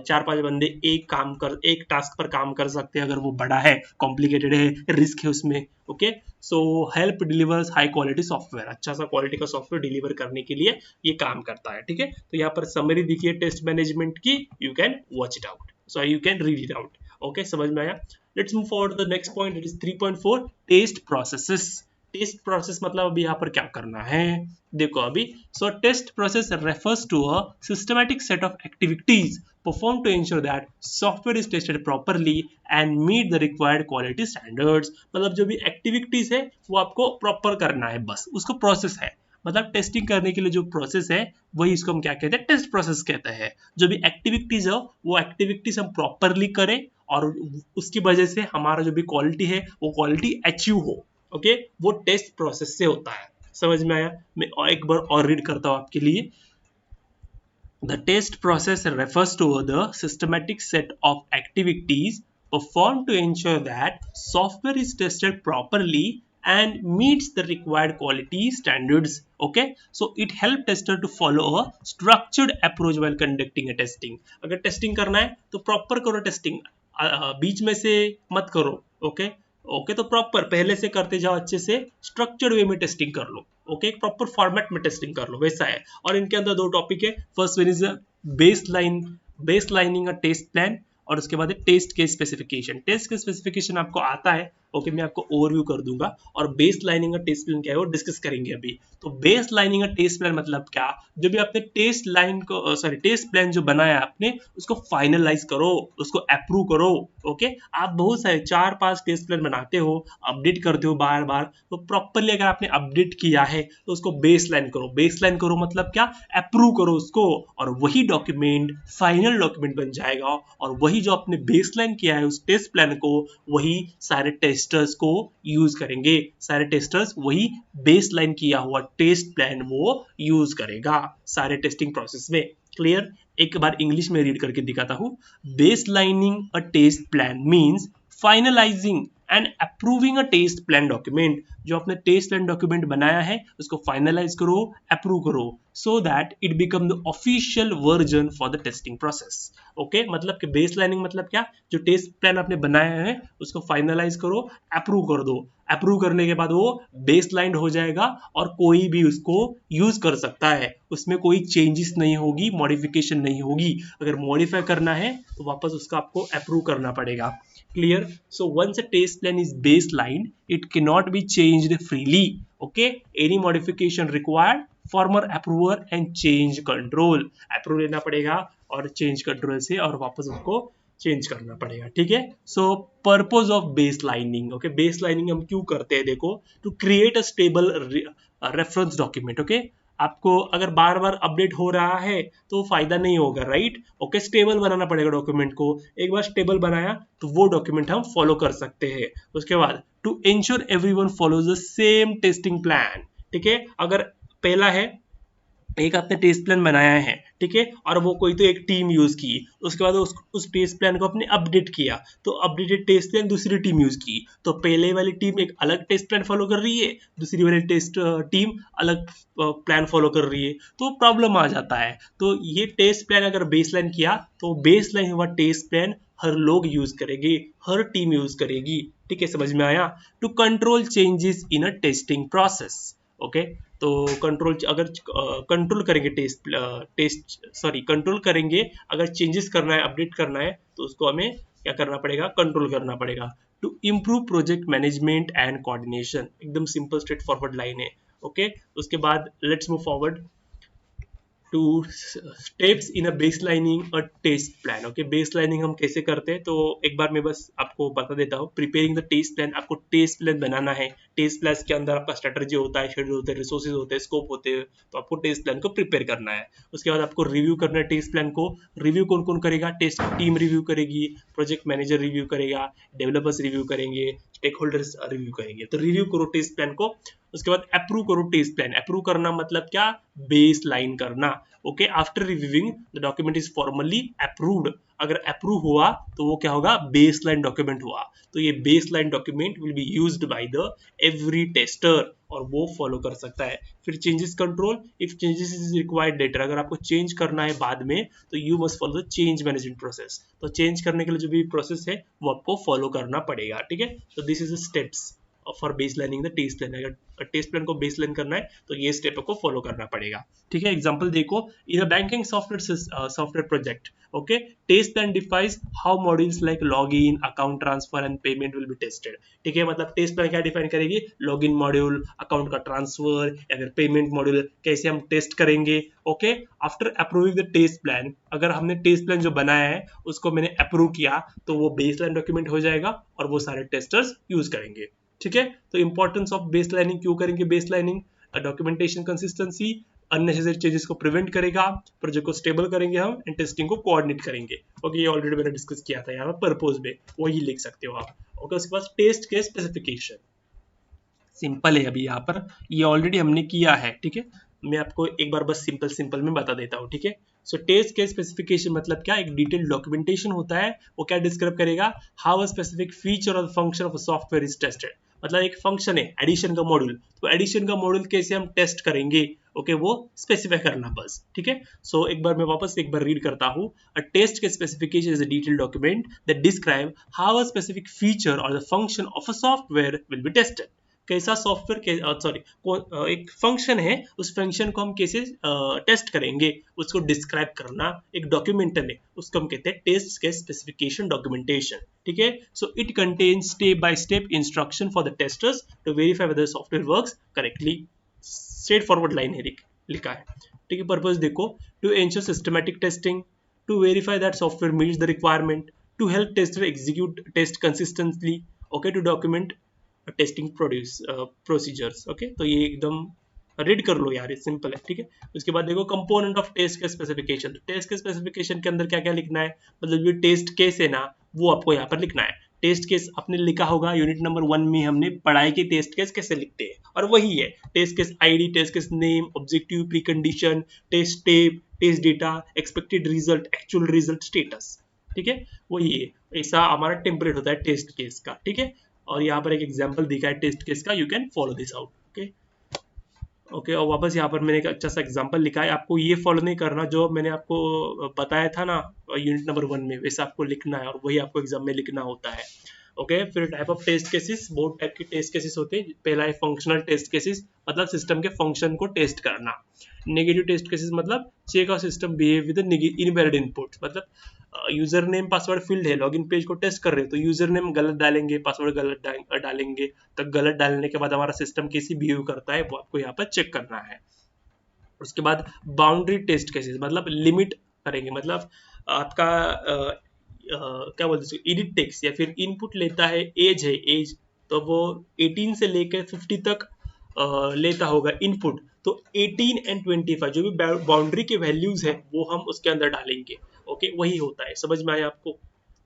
4-5 बंदे एक टास्क पर काम कर सकते हैं, अगर वो बड़ा है, कॉम्प्लिकेटेड है, रिस्क है उसमें। Okay, so help delivers high quality software, अच्छा सा क्वालिटी का सॉफ्टवेयर डिलीवर करने के लिए ये काम करता है, ठीक है। तो यहाँ पर समरी दिखिए टेस्ट मैनेजमेंट की, you can watch it out, so you can read it out. Okay, समझ में आया। Let's move forward to the next point. It is 3.4 test processes. Test process मतलब अभी यहाँ पर क्या करना है, देखो अभी। So test process refers to a systematic set of activities performed to ensure that software is tested properly and meet the required quality standards। मतलब जो भी एक्टिविटीज है वो आपको प्रॉपर करना है, बस उसको प्रोसेस है, मतलब टेस्टिंग करने के लिए जो प्रोसेस है वही इसको हम क्या कहते हैं, टेस्ट प्रोसेस कहते हैं। जो भी एक्टिविटीज हो वो एक्टिविटीज हम प्रॉपरली करें और उसकी वजह से हमारा जो भी क्वालिटी है वो क्वालिटी अचीव हो। ओके, वो टेस्ट प्रोसेस से होता है। समझ में आया। मैं एक बार और रीड करता हूं आपके लिए। The test process refers to the systematic set of activities performed to ensure that software is tested properly and meets the required quality standards। Okay, so it helps tester to follow a structured approach while conducting a testing। अगर testing करना है तो proper करो testing, बीच में से मत करो। Okay, okay, तो प्रॉपर पहले से करते जाओ, अच्छे से स्ट्रक्चर्ड वे में टेस्टिंग कर लो। ओके, एक प्रॉपर फॉर्मेट में टेस्टिंग कर लो, वैसा है। और इनके अंदर 2 टॉपिक है। First one is baselining a test plan, और उसके बाद test case specification. Test case specification आपको आता है, ओके, मैं आपको ओवरव्यू कर दूंगा। और बेस लाइनिंग का टेस्ट प्लान क्या है वो डिस्कस करेंगे अभी। तो बेस लाइनिंग का टेस्ट प्लान मतलब क्या, जो भी आपने टेस्ट प्लान जो बनाया आपने उसको फाइनलाइज करो, उसको अप्रूव करो। ओके, आप बहुत सारे 4-5 टेस्ट प्लान बनाते हो, अपडेट करते हो बार बार, तो प्रॉपरली अगर आपने अपडेट किया है तो उसको बेस लाइन करो। बेस लाइन करो मतलब क्या, अप्रूव करो उसको, और वही डॉक्यूमेंट फाइनल डॉक्यूमेंट बन जाएगा। और वही जो आपने बेस लाइन किया है उस टेस्ट प्लान को, वही सारे टेस्टर्स को यूज करेंगे। सारे टेस्टर्स वही बेस लाइन किया हुआ टेस्ट प्लान वो यूज करेगा सारे टेस्टिंग प्रोसेस में। क्लियर। एक बार इंग्लिश में रीड करके दिखाता हूं। Baselining a test plan means finalizing and approving a test plan document. जो आपने टेस्ट प्लान डॉक्यूमेंट बनाया है उसको फाइनलाइज करो, अप्रूव करो, so that it become the official version for the testing process. Okay, मतलब कि बेस लाइनिंग मतलब क्या, जो टेस्ट प्लान आपने बनाया है उसको फाइनलाइज करो, अप्रूव कर दो। अप्रूव करने के बाद वो बेस लाइन हो जाएगा और कोई भी उसको यूज कर सकता है, उसमें कोई चेंजेस नहीं होगी, मॉडिफिकेशन नहीं होगी। अगर मॉडिफाई करना है तो वापस उसका आपको अप्रूव करना पड़ेगा। Clear? So once a test plan is baselined, it cannot be changed freely. Okay? Any modification required former approver and change control. Approve लेना पड़ेगा और change control से और वापस उसको चेंज करना पड़ेगा. ठीक है? So purpose of baselining. Okay? Baselining हम क्यों करते हैं? देखो, to create a stable reference document. Okay? आपको अगर बार बार अपडेट हो रहा है तो फायदा नहीं होगा, राइट? ओके, स्टेबल बनाना पड़ेगा डॉक्यूमेंट को. एक बार स्टेबल बनाया तो वो डॉक्यूमेंट हम फॉलो कर सकते हैं. उसके बाद to ensure everyone follows the same testing plan. ठीक है, अगर पहला है एक आपने टेस्ट प्लान बनाया है, ठीक है, और वो कोई तो एक टीम यूज की, उसके बाद उस टेस्ट प्लान को आपने अपडेट किया, तो अपडेटेड टेस्ट प्लान दूसरी टीम यूज की, तो पहले वाली टीम एक अलग टेस्ट प्लान फॉलो कर रही है, दूसरी वाली टेस्ट टीम अलग प्लान फॉलो कर रही है, तो प्रॉब्लम आ जाता है. तो ये टेस्ट प्लान अगर बेसलाइन किया तो बेसलाइन हुआ टेस्ट प्लान हर लोग यूज करेंगे, हर टीम यूज करेगी. ठीक है, समझ में आया? To control changes in a testing process. Okay, तो कंट्रोल अगर कंट्रोल करेंगे कंट्रोल करेंगे, अगर चेंजेस करना है, अपडेट करना है, तो उसको हमें क्या करना पड़ेगा? कंट्रोल करना पड़ेगा. To improve project management and coordination. एकदम सिंपल स्ट्रेट फॉरवर्ड लाइन है. ओके, उसके बाद let's move forward to steps in a baselining a test plan. Okay, baselining हम कैसे करते हैं, तो एक बार मैं बस आपको बता देता हूँ. प्रिपेयरिंग द टेस्ट प्लान, आपको टेस्ट प्लान बनाना है. टेस्ट प्लान के अंदर आपका स्ट्रेटजी होता है, शेड्यूल होते हैं, रिसोर्सेज होते हैं, स्कोप होते हैं, तो आपको टेस्ट प्लान को प्रिपेयर करना है. उसके बाद आपको रिव्यू करना है टेस्ट प्लान को. रिव्यू कौन कौन करेगा? टेस्ट टीम रिव्यू करेगी, प्रोजेक्ट मैनेजर रिव्यू करेगा, डेवलपर्स रिव्यू करेंगे, स्टेक होल्डर्स रिव्यू करेंगे. तो रिव्यू करो टेस्ट प्लान को. उसके बाद अप्रूव करो टेस्ट प्लान. अप्रूव करना मतलब क्या? बेस लाइन करना. Okay, after reviewing the document is formally approved. अगर अप्रूव हुआ तो वो क्या होगा? बेस लाइन डॉक्यूमेंट हुआ. तो ये baseline document will be used by the every tester और वो फॉलो कर सकता है. फिर changes control. If changes is required later, अगर आपको चेंज करना है बाद में, तो you must follow the change management process. तो चेंज करने के लिए जो भी प्रोसेस है वो आपको फॉलो करना पड़ेगा. ठीक है, तो this is the steps for baselining the test plan. अगर टेस्ट प्लान को बेसलाइन करना है तो ये स्टेप को फॉलो करना पड़ेगा. ठीक है, एग्जांपल देखो. In a banking software project, okay, test plan defines how modules like login, account transfer and payment will be tested. ठीक है, मतलब टेस्ट प्लान क्या डिफाइन करेगी? लॉगिन मॉड्यूल, अकाउंट का ट्रांसफर या फिर पेमेंट मॉड्यूल कैसे हम टेस्ट करेंगे. Okay, after approving the test plan, अगर हमने टेस्ट प्लान जो बनाया है उसको मैंने अप्रूव किया तो वो बेसलाइन डॉक्यूमेंट हो जाएगा और वो सारे टेस्टर्स यूज करेंगे. ठीक है, तो इंपॉर्टेंस ऑफ बेसलाइनिंग, क्यों करेंगे बेसलाइनिंग? डॉक्यूमेंटेशन कंसिस्टेंसी, अननेसेसरी चेंजेस को प्रिवेंट करेगा, प्रोजेक्ट को स्टेबल करेंगे हम, एंड टेस्टिंग को कोऑर्डिनेट करेंगे. ओके, ये ऑलरेडी मैंने डिस्कस किया था यहाँ पर पर्पस में, वही लिख सकते हो आप. ओके, उसके बाद टेस्ट के स्पेसिफिकेशन. सिंपल है, अभी यहाँ पर ये ऑलरेडी हमने किया है. ठीक है, मैं आपको एक बार बस सिंपल सिंपल में बता देता हूँ. ठीक है, सो टेस्ट केस स्पेसिफिकेशन मतलब क्या? एक डिटेल डॉक्यूमेंटेशन होता है. वो क्या डिस्क्राइब करेगा? हाउ अ स्पेसिफिक फीचर और function of a software is tested. मतलब एक फंक्शन है एडिशन का मॉड्यूल, तो एडिशन का मॉड्यूल कैसे हम टेस्ट करेंगे, ओके, वो स्पेसिफाई करना बस. ठीक है, सो एक बार मैं वापस एक बार रीड करता हूँ. A test case specification is a detail document that describe how a specific feature or the function of a software will be tested. कैसा सॉफ्टवेयर, सॉरी, एक फंक्शन है, उस फंक्शन को हम कैसे टेस्ट करेंगे उसको डिस्क्राइब करना एक डॉक्यूमेंट में, उसको हम कहते हैं टेस्ट केस स्पेसिफिकेशन डॉक्यूमेंटेशन. ठीक है, so it contains step by step instruction for the testers to verify whether software works correctly. Straight forward line है, लिखा है. ठीक है, पर्पस देखो. To ensure systematic testing, to verify that software meets the requirement, to help tester execute test consistently, okay, to document testing procedures. Okay, तो ये एकदम read कर लो यार, ये सिंपल है. ठीक है, उसके बाद देखो कंपोनेंट ऑफ टेस्ट के स्पेसिफिकेशन. तो टेस्ट के स्पेसिफिकेशन के अंदर क्या क्या लिखना है, मतलब ये टेस्ट केस है ना, वो आपको यहाँ पर लिखना है. टेस्ट केस आपने लिखा होगा यूनिट नंबर 1 में, हमने पढ़ाई की टेस्ट केस कैसे लिखते हैं, और वही है test case ID, test case name, objective, precondition, test step, test data, expected result, actual result, status. ठीक है, वही है, ऐसा हमारा टेम्पलेट होता है टेस्ट केस का. ठीक है, और यहाँ पर एक एग्जांपल दिखा है टेस्ट केस का, you can follow this out. Okay okay, और वापस यहाँ पर मैंने एक अच्छा सा एग्जांपल लिखा है. आपको ये फॉलो नहीं करना जो मैंने आपको बताया था ना यूनिट नंबर 1 में, वैसे आपको लिखना है और वही आपको एग्जाम में लिखना होता है. ओके, फिर टाइप ऑफ टेस्ट केसेस, बहुत टाइप के टेस्ट केसेस होते हैं. पहला है फंक्शनल टेस्ट केसेस, मतलब सिस्टम के फंक्शन को टेस्ट करना. नेगेटिव टेस्ट केसेस मतलब check of system behave with invalid input, मतलब यूजर नेम पासवर्ड फील्ड है, लॉगिन पेज को टेस्ट कर रहे हो तो यूजर नेम गलत डालेंगे, पासवर्ड गलत डालेंगे, तो गलत डालने के बाद हमारा सिस्टम कैसी बिहेव करता है वो आपको यहाँ पर चेक करना है। उसके बाद बाउंड्री टेस्ट केसेस, मतलब लिमिट करेंगे, मतलब आपका क्या बोलते हैं एडिट टेक्स्ट या फिर इनपुट लेता है, एज है एज, तो वो 18 से लेकर 50 तक लेता होगा इनपुट, तो 18 एंड 25 जो भी बाउंड्री के वैल्यूज है वो हम उसके अंदर डालेंगे। ओके, वही होता है, समझ में आया आपको?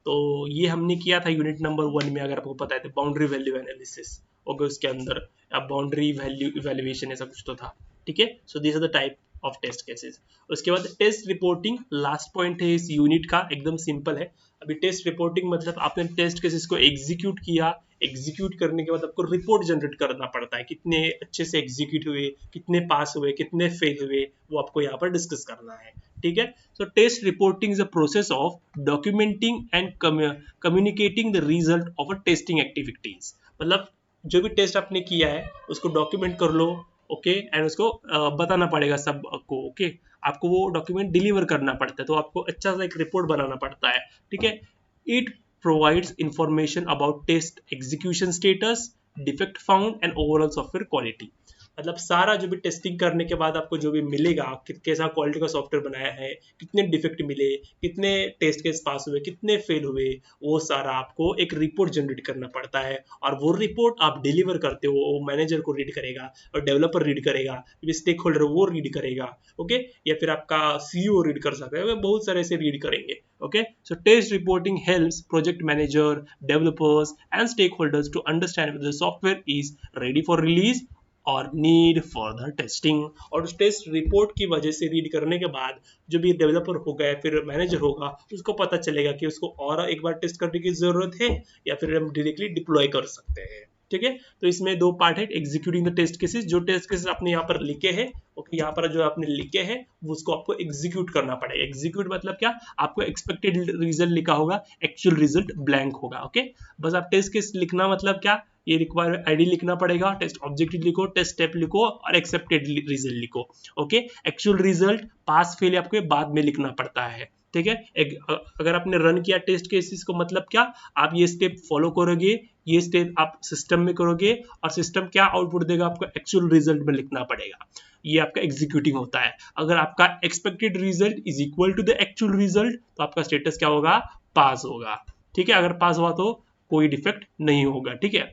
तो ये हमने किया था यूनिट नंबर 1 में, अगर आपको पता है तो बाउंड्री वैल्यू एनालिसिस। ओके, उसके अंदर अब बाउंड्री वैल्यू इवैल्यूएशन ऐसा कुछ तो था, ठीक है। So this are the type of test cases. उसके बाद टेस्ट रिपोर्टिंग, लास्ट पॉइंट है इस यूनिट का, एकदम सिंपल है। अभी टेस्ट रिपोर्टिंग मतलब आपने टेस्ट केसेस को एग्जीक्यूट किया, एग्जीक्यूट करने के बाद आपको रिपोर्ट जनरेट करना पड़ता है, कितने अच्छे से एग्जीक्यूट हुए, कितने पास हुए, कितने फेल हुए, वो आपको यहाँ पर डिस्कस करना है, ठीक है। So test reporting is a process of documenting and communicating the result of a testing activities, मतलब जो भी टेस्ट आपने किया है उसको डॉक्यूमेंट कर लो, ओके, एंड उसको बताना पड़ेगा सबको, ओके, आपको वो डॉक्यूमेंट डिलीवर करना पड़ता है, तो आपको अच्छा सा एक रिपोर्ट बनाना पड़ता है, ठीक है। It provides information about test execution status, defect found and overall software quality, मतलब सारा जो भी टेस्टिंग करने के बाद आपको जो भी मिलेगा, कैसा क्वालिटी का सॉफ्टवेयर बनाया है, कितने डिफेक्ट मिले, कितने टेस्ट केस पास हुए, कितने फेल हुए, वो सारा आपको एक रिपोर्ट जनरेट करना पड़ता है, और वो रिपोर्ट आप डिलीवर करते हो, वो मैनेजर को रीड करेगा और डेवलपर रीड करेगा, स्टेक होल्डर वो रीड करेगा, ओके, या फिर आपका सीईओ रीड कर सकता है, बहुत सारे से रीड करेंगे, okay. So test reporting helps project manager, developers and stakeholders to understand the software is ready for release और नीड फॉर द टेस्टिंग, और उस टेस्ट रिपोर्ट की वजह से रीड करने के बाद जो भी डेवलपर होगा या फिर मैनेजर होगा उसको पता चलेगा कि उसको और एक बार टेस्ट करने की जरूरत है या फिर हम डायरेक्टली डिप्लॉय कर सकते हैं, ठीक है। तो इसमें दो पार्ट है, एग्जीक्यूटिंग द टेस्ट केसेस, जो टेस्ट केसेस आपने यहाँ पर लिखे हैं, ओके, यहाँ पर जो आपने लिखे हैं उसको आपको एग्जीक्यूट करना पड़ेगा। एग्जीक्यूट मतलब क्या, आपको एक्सपेक्टेड रिजल्ट लिखा होगा, एक्चुअल रिजल्ट ब्लैंक होगा, ओके। बस आप टेस्ट केस लिखना मतलब क्या, ये रिक्वायर आईडी लिखना पड़ेगा, टेस्ट ऑब्जेक्टिव लिखो, टेस्ट स्टेप लिखो और एक्सेप्टेड रिजल्ट लिखो, okay. Actual result pass fail आपको बाद में लिखना पड़ता है, ठीक है। अगर आपने रन किया टेस्ट केसेस को मतलब क्या, आप ये स्टेप फॉलो करोगे, ये स्टेप आप सिस्टम में करोगे और सिस्टम क्या आउटपुट देगा आपको एक्चुअल रिजल्ट में लिखना पड़ेगा, ये आपका एग्जीक्यूटिंग होता है। अगर आपका expected result is equal to the actual result तो आपका स्टेटस क्या होगा, पास होगा, ठीक है। अगर पास हुआ तो कोई डिफेक्ट नहीं होगा, ठीक है।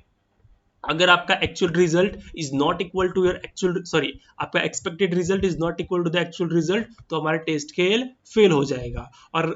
अगर आपका actual result is not equal to your actual, sorry, आपका expected result is not equal to the actual result, तो हमारा टेस्ट केस फेल हो जाएगा और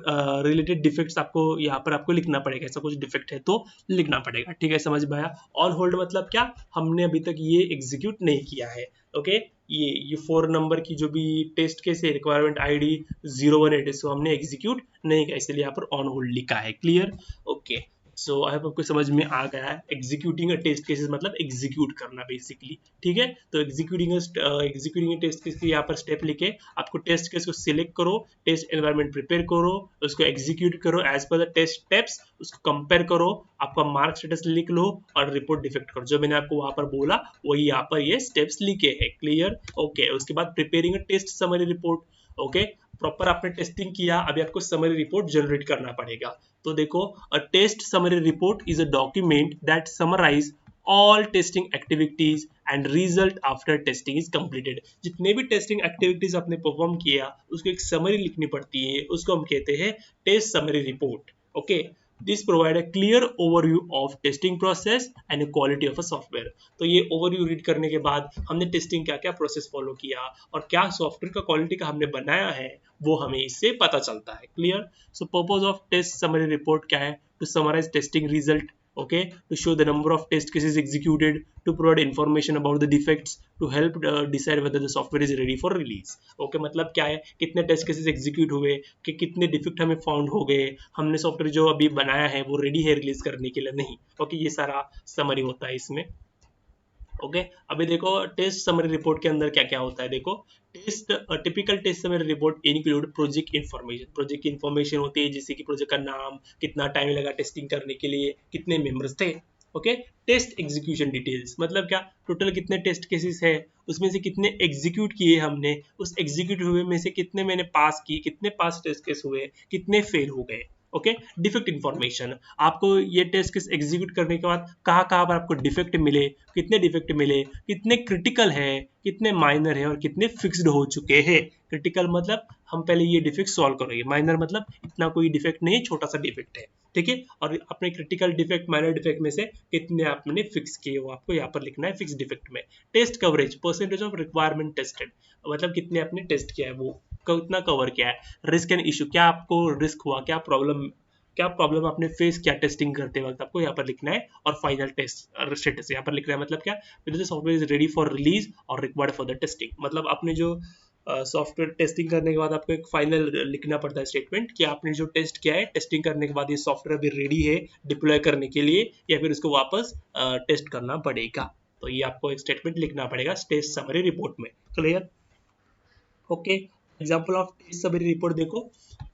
रिलेटेड डिफेक्ट्स आपको यहाँ पर आपको लिखना पड़ेगा, ऐसा कुछ डिफेक्ट है तो लिखना पड़ेगा, ठीक है, समझ में आया। ऑन होल्ड मतलब क्या, हमने अभी तक ये एग्जीक्यूट नहीं किया है, ओके। ये 4 नंबर की जो भी टेस्ट केस है, रिक्वायरमेंट आईडी 018 इसको हमने एग्जीक्यूट नहीं किया, इसलिए यहाँ पर ऑन होल्ड लिखा है, क्लियर, ओके। सो आई होप आपको समझ में आ गया है। एग्जीक्यूटिंग टेस्ट केसेस मतलब एग्जीक्यूट करना बेसिकली, ठीक है। तो एग्जीक्यूटिंग टेस्ट केस के यहाँ पर स्टेप लिखे, आपको टेस्ट केस को सिलेक्ट करो, टेस्ट एनवायरनमेंट प्रिपेयर करो, उसको एग्जीक्यूट करो as per the test steps, उसको कंपेयर करो, आपका मार्क स्टेटस लिख लो और रिपोर्ट डिफेक्ट करो, जो मैंने आपको वहां पर बोला वही यहाँ पर ये स्टेप्स लिखे हैं, क्लियर, ओके। उसके बाद preparing test summary report, okay, proper आपने टेस्टिंग किया, अभी आपको समरी रिपोर्ट जनरेट करना पड़ेगा। तो देखो, a test summary report is a document that summarize all testing activities and result after testing is completed, जितने भी टेस्टिंग एक्टिविटीज आपने परफॉर्म किया उसको एक समरी लिखनी पड़ती है, उसको हम कहते हैं test summary report, okay. This provide a clear overview of testing process and quality of a software, तो ये ओवरव्यू रीड करने के बाद हमने टेस्टिंग क्या क्या प्रोसेस फॉलो किया और क्या सॉफ्टवेयर का क्वालिटी का हमने बनाया है वो हमें इससे पता चलता है, clear. So purpose of test summary report क्या है, to summarize testing result, okay, to show the number of test cases executed, to provide information about the defects, to help decide whether the software is ready for release, okay, मतलब क्या है, कितने test cases execute हुए, कि कितने defect हमें found हो गए, हमने सॉफ्टवेयर जो अभी बनाया है वो रेडी है रिलीज करने के लिए नहीं, ओके, ये सारा समरी होता है इसमें, ओके। अभी देखो टेस्ट समरी रिपोर्ट के अंदर क्या क्या होता है, देखो test, typical test summary report include project information, project की इन्फॉर्मेशन होती है जैसे कि प्रोजेक्ट का नाम, कितना टाइम लगा टेस्टिंग करने के लिए, कितने मेंबर्स थे, ओके। टेस्ट एग्जीक्यूशन डिटेल्स मतलब क्या, टोटल कितने टेस्ट केसेस है, उसमें से कितने एग्जीक्यूट किए हमने, उस एग्जीक्यूट हुए में से कितने मैंने पास किए, कितने पास टेस्ट केस हुए, कितने फेल हो गए। ओके। डिफेक्ट इन्फॉर्मेशन, आपको ये टेस्ट केस एग्जीक्यूट करने के बाद कहाँ कहाँ पर आपको डिफेक्ट मिले, कितने डिफेक्ट मिले, कितने क्रिटिकल है, कितने माइनर है और कितने फिक्स्ड हो चुके हैं। क्रिटिकल मतलब हम पहले ये डिफेक्ट सॉल्व करेंगे, माइनर मतलब इतना कोई डिफेक्ट नहीं, छोटा सा डिफेक्ट है, ठीक है। और अपने क्रिटिकल डिफेक्ट माइनर डिफेक्ट में से कितने आपने फिक्स किए वो आपको यहाँ पर लिखना है फिक्स डिफेक्ट में। Test coverage, percentage of requirement tested, मतलब कितने आपने टेस्ट किया है वो कितना कवर किया है। रिस्क एंड इशू, क्या आपको रिस्क हुआ, क्या प्रॉब्लम आपने फेस किया टेस्टिंग करते वक्त, आपको यहाँ पर लिखना है। और फाइनल टेस्ट स्टेटस यहाँ पर लिखना है, मतलब क्या, software is ready for release और रिक्वायर्ड फॉर द टेस्टिंग, मतलब आपने जो सॉफ्टवेयर टेस्टिंग करने के बाद आपको एक फाइनल लिखना पड़ता है स्टेटमेंट कि आपने जो टेस्ट किया है, टेस्टिंग करने के बाद ये सॉफ्टवेयर अभी रेडी है डिप्लॉय करने के लिए या फिर उसको वापस टेस्ट करना पड़ेगा। तो ये आपको एक स्टेटमेंट लिखना पड़ेगा टेस्ट समरी रिपोर्ट में। Clear? Okay. Example of test summary report देखो,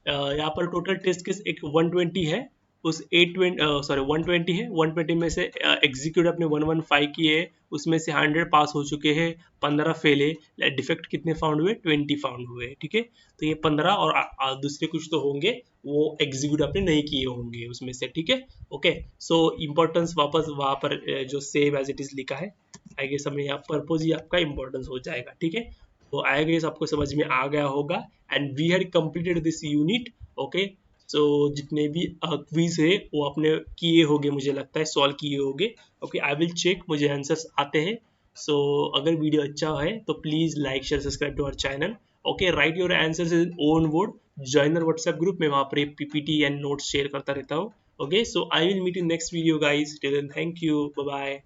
यहाँ पर टोटल टेस्ट केस एक 120 है, उस 820 सॉरी 120 है, 120 में से एग्जीक्यूट अपने 115 किए है, उसमें से 100 पास हो चुके हैं, 15 फेल है। डिफेक्ट कितने फाउंड हुए, 20 फाउंड हुए, ठीक है। तो ये 15 और दूसरे कुछ तो होंगे वो एग्जीक्यूट आपने नहीं किए होंगे उसमें से, ठीक है। ओके। सो इम्पोर्टेंस वापस वहाँ पर जो सेव एज इट इज लिखा है, आई गेस हमें यहाँ पर्पज ही आपका इम्पोर्टेंस हो जाएगा, ठीक है। तो आई गेस आपको समझ में आ गया होगा। And we had completed this unit. Okay. So जितने भी क्विज है वो आपने किए होंगे, मुझे लगता है सॉल्व किए होंगे। ओके, आई विल चेक, मुझे आंसर्स आते हैं। सो अगर वीडियो अच्छा है तो please like share subscribe to our channel. Okay, write your answers in own word, join our WhatsApp group में, वहाँ पर पीपीटी एंड नोट्स शेयर करता रहता हूँ। Okay, so I will meet in next video guys, till then thank you, bye bye.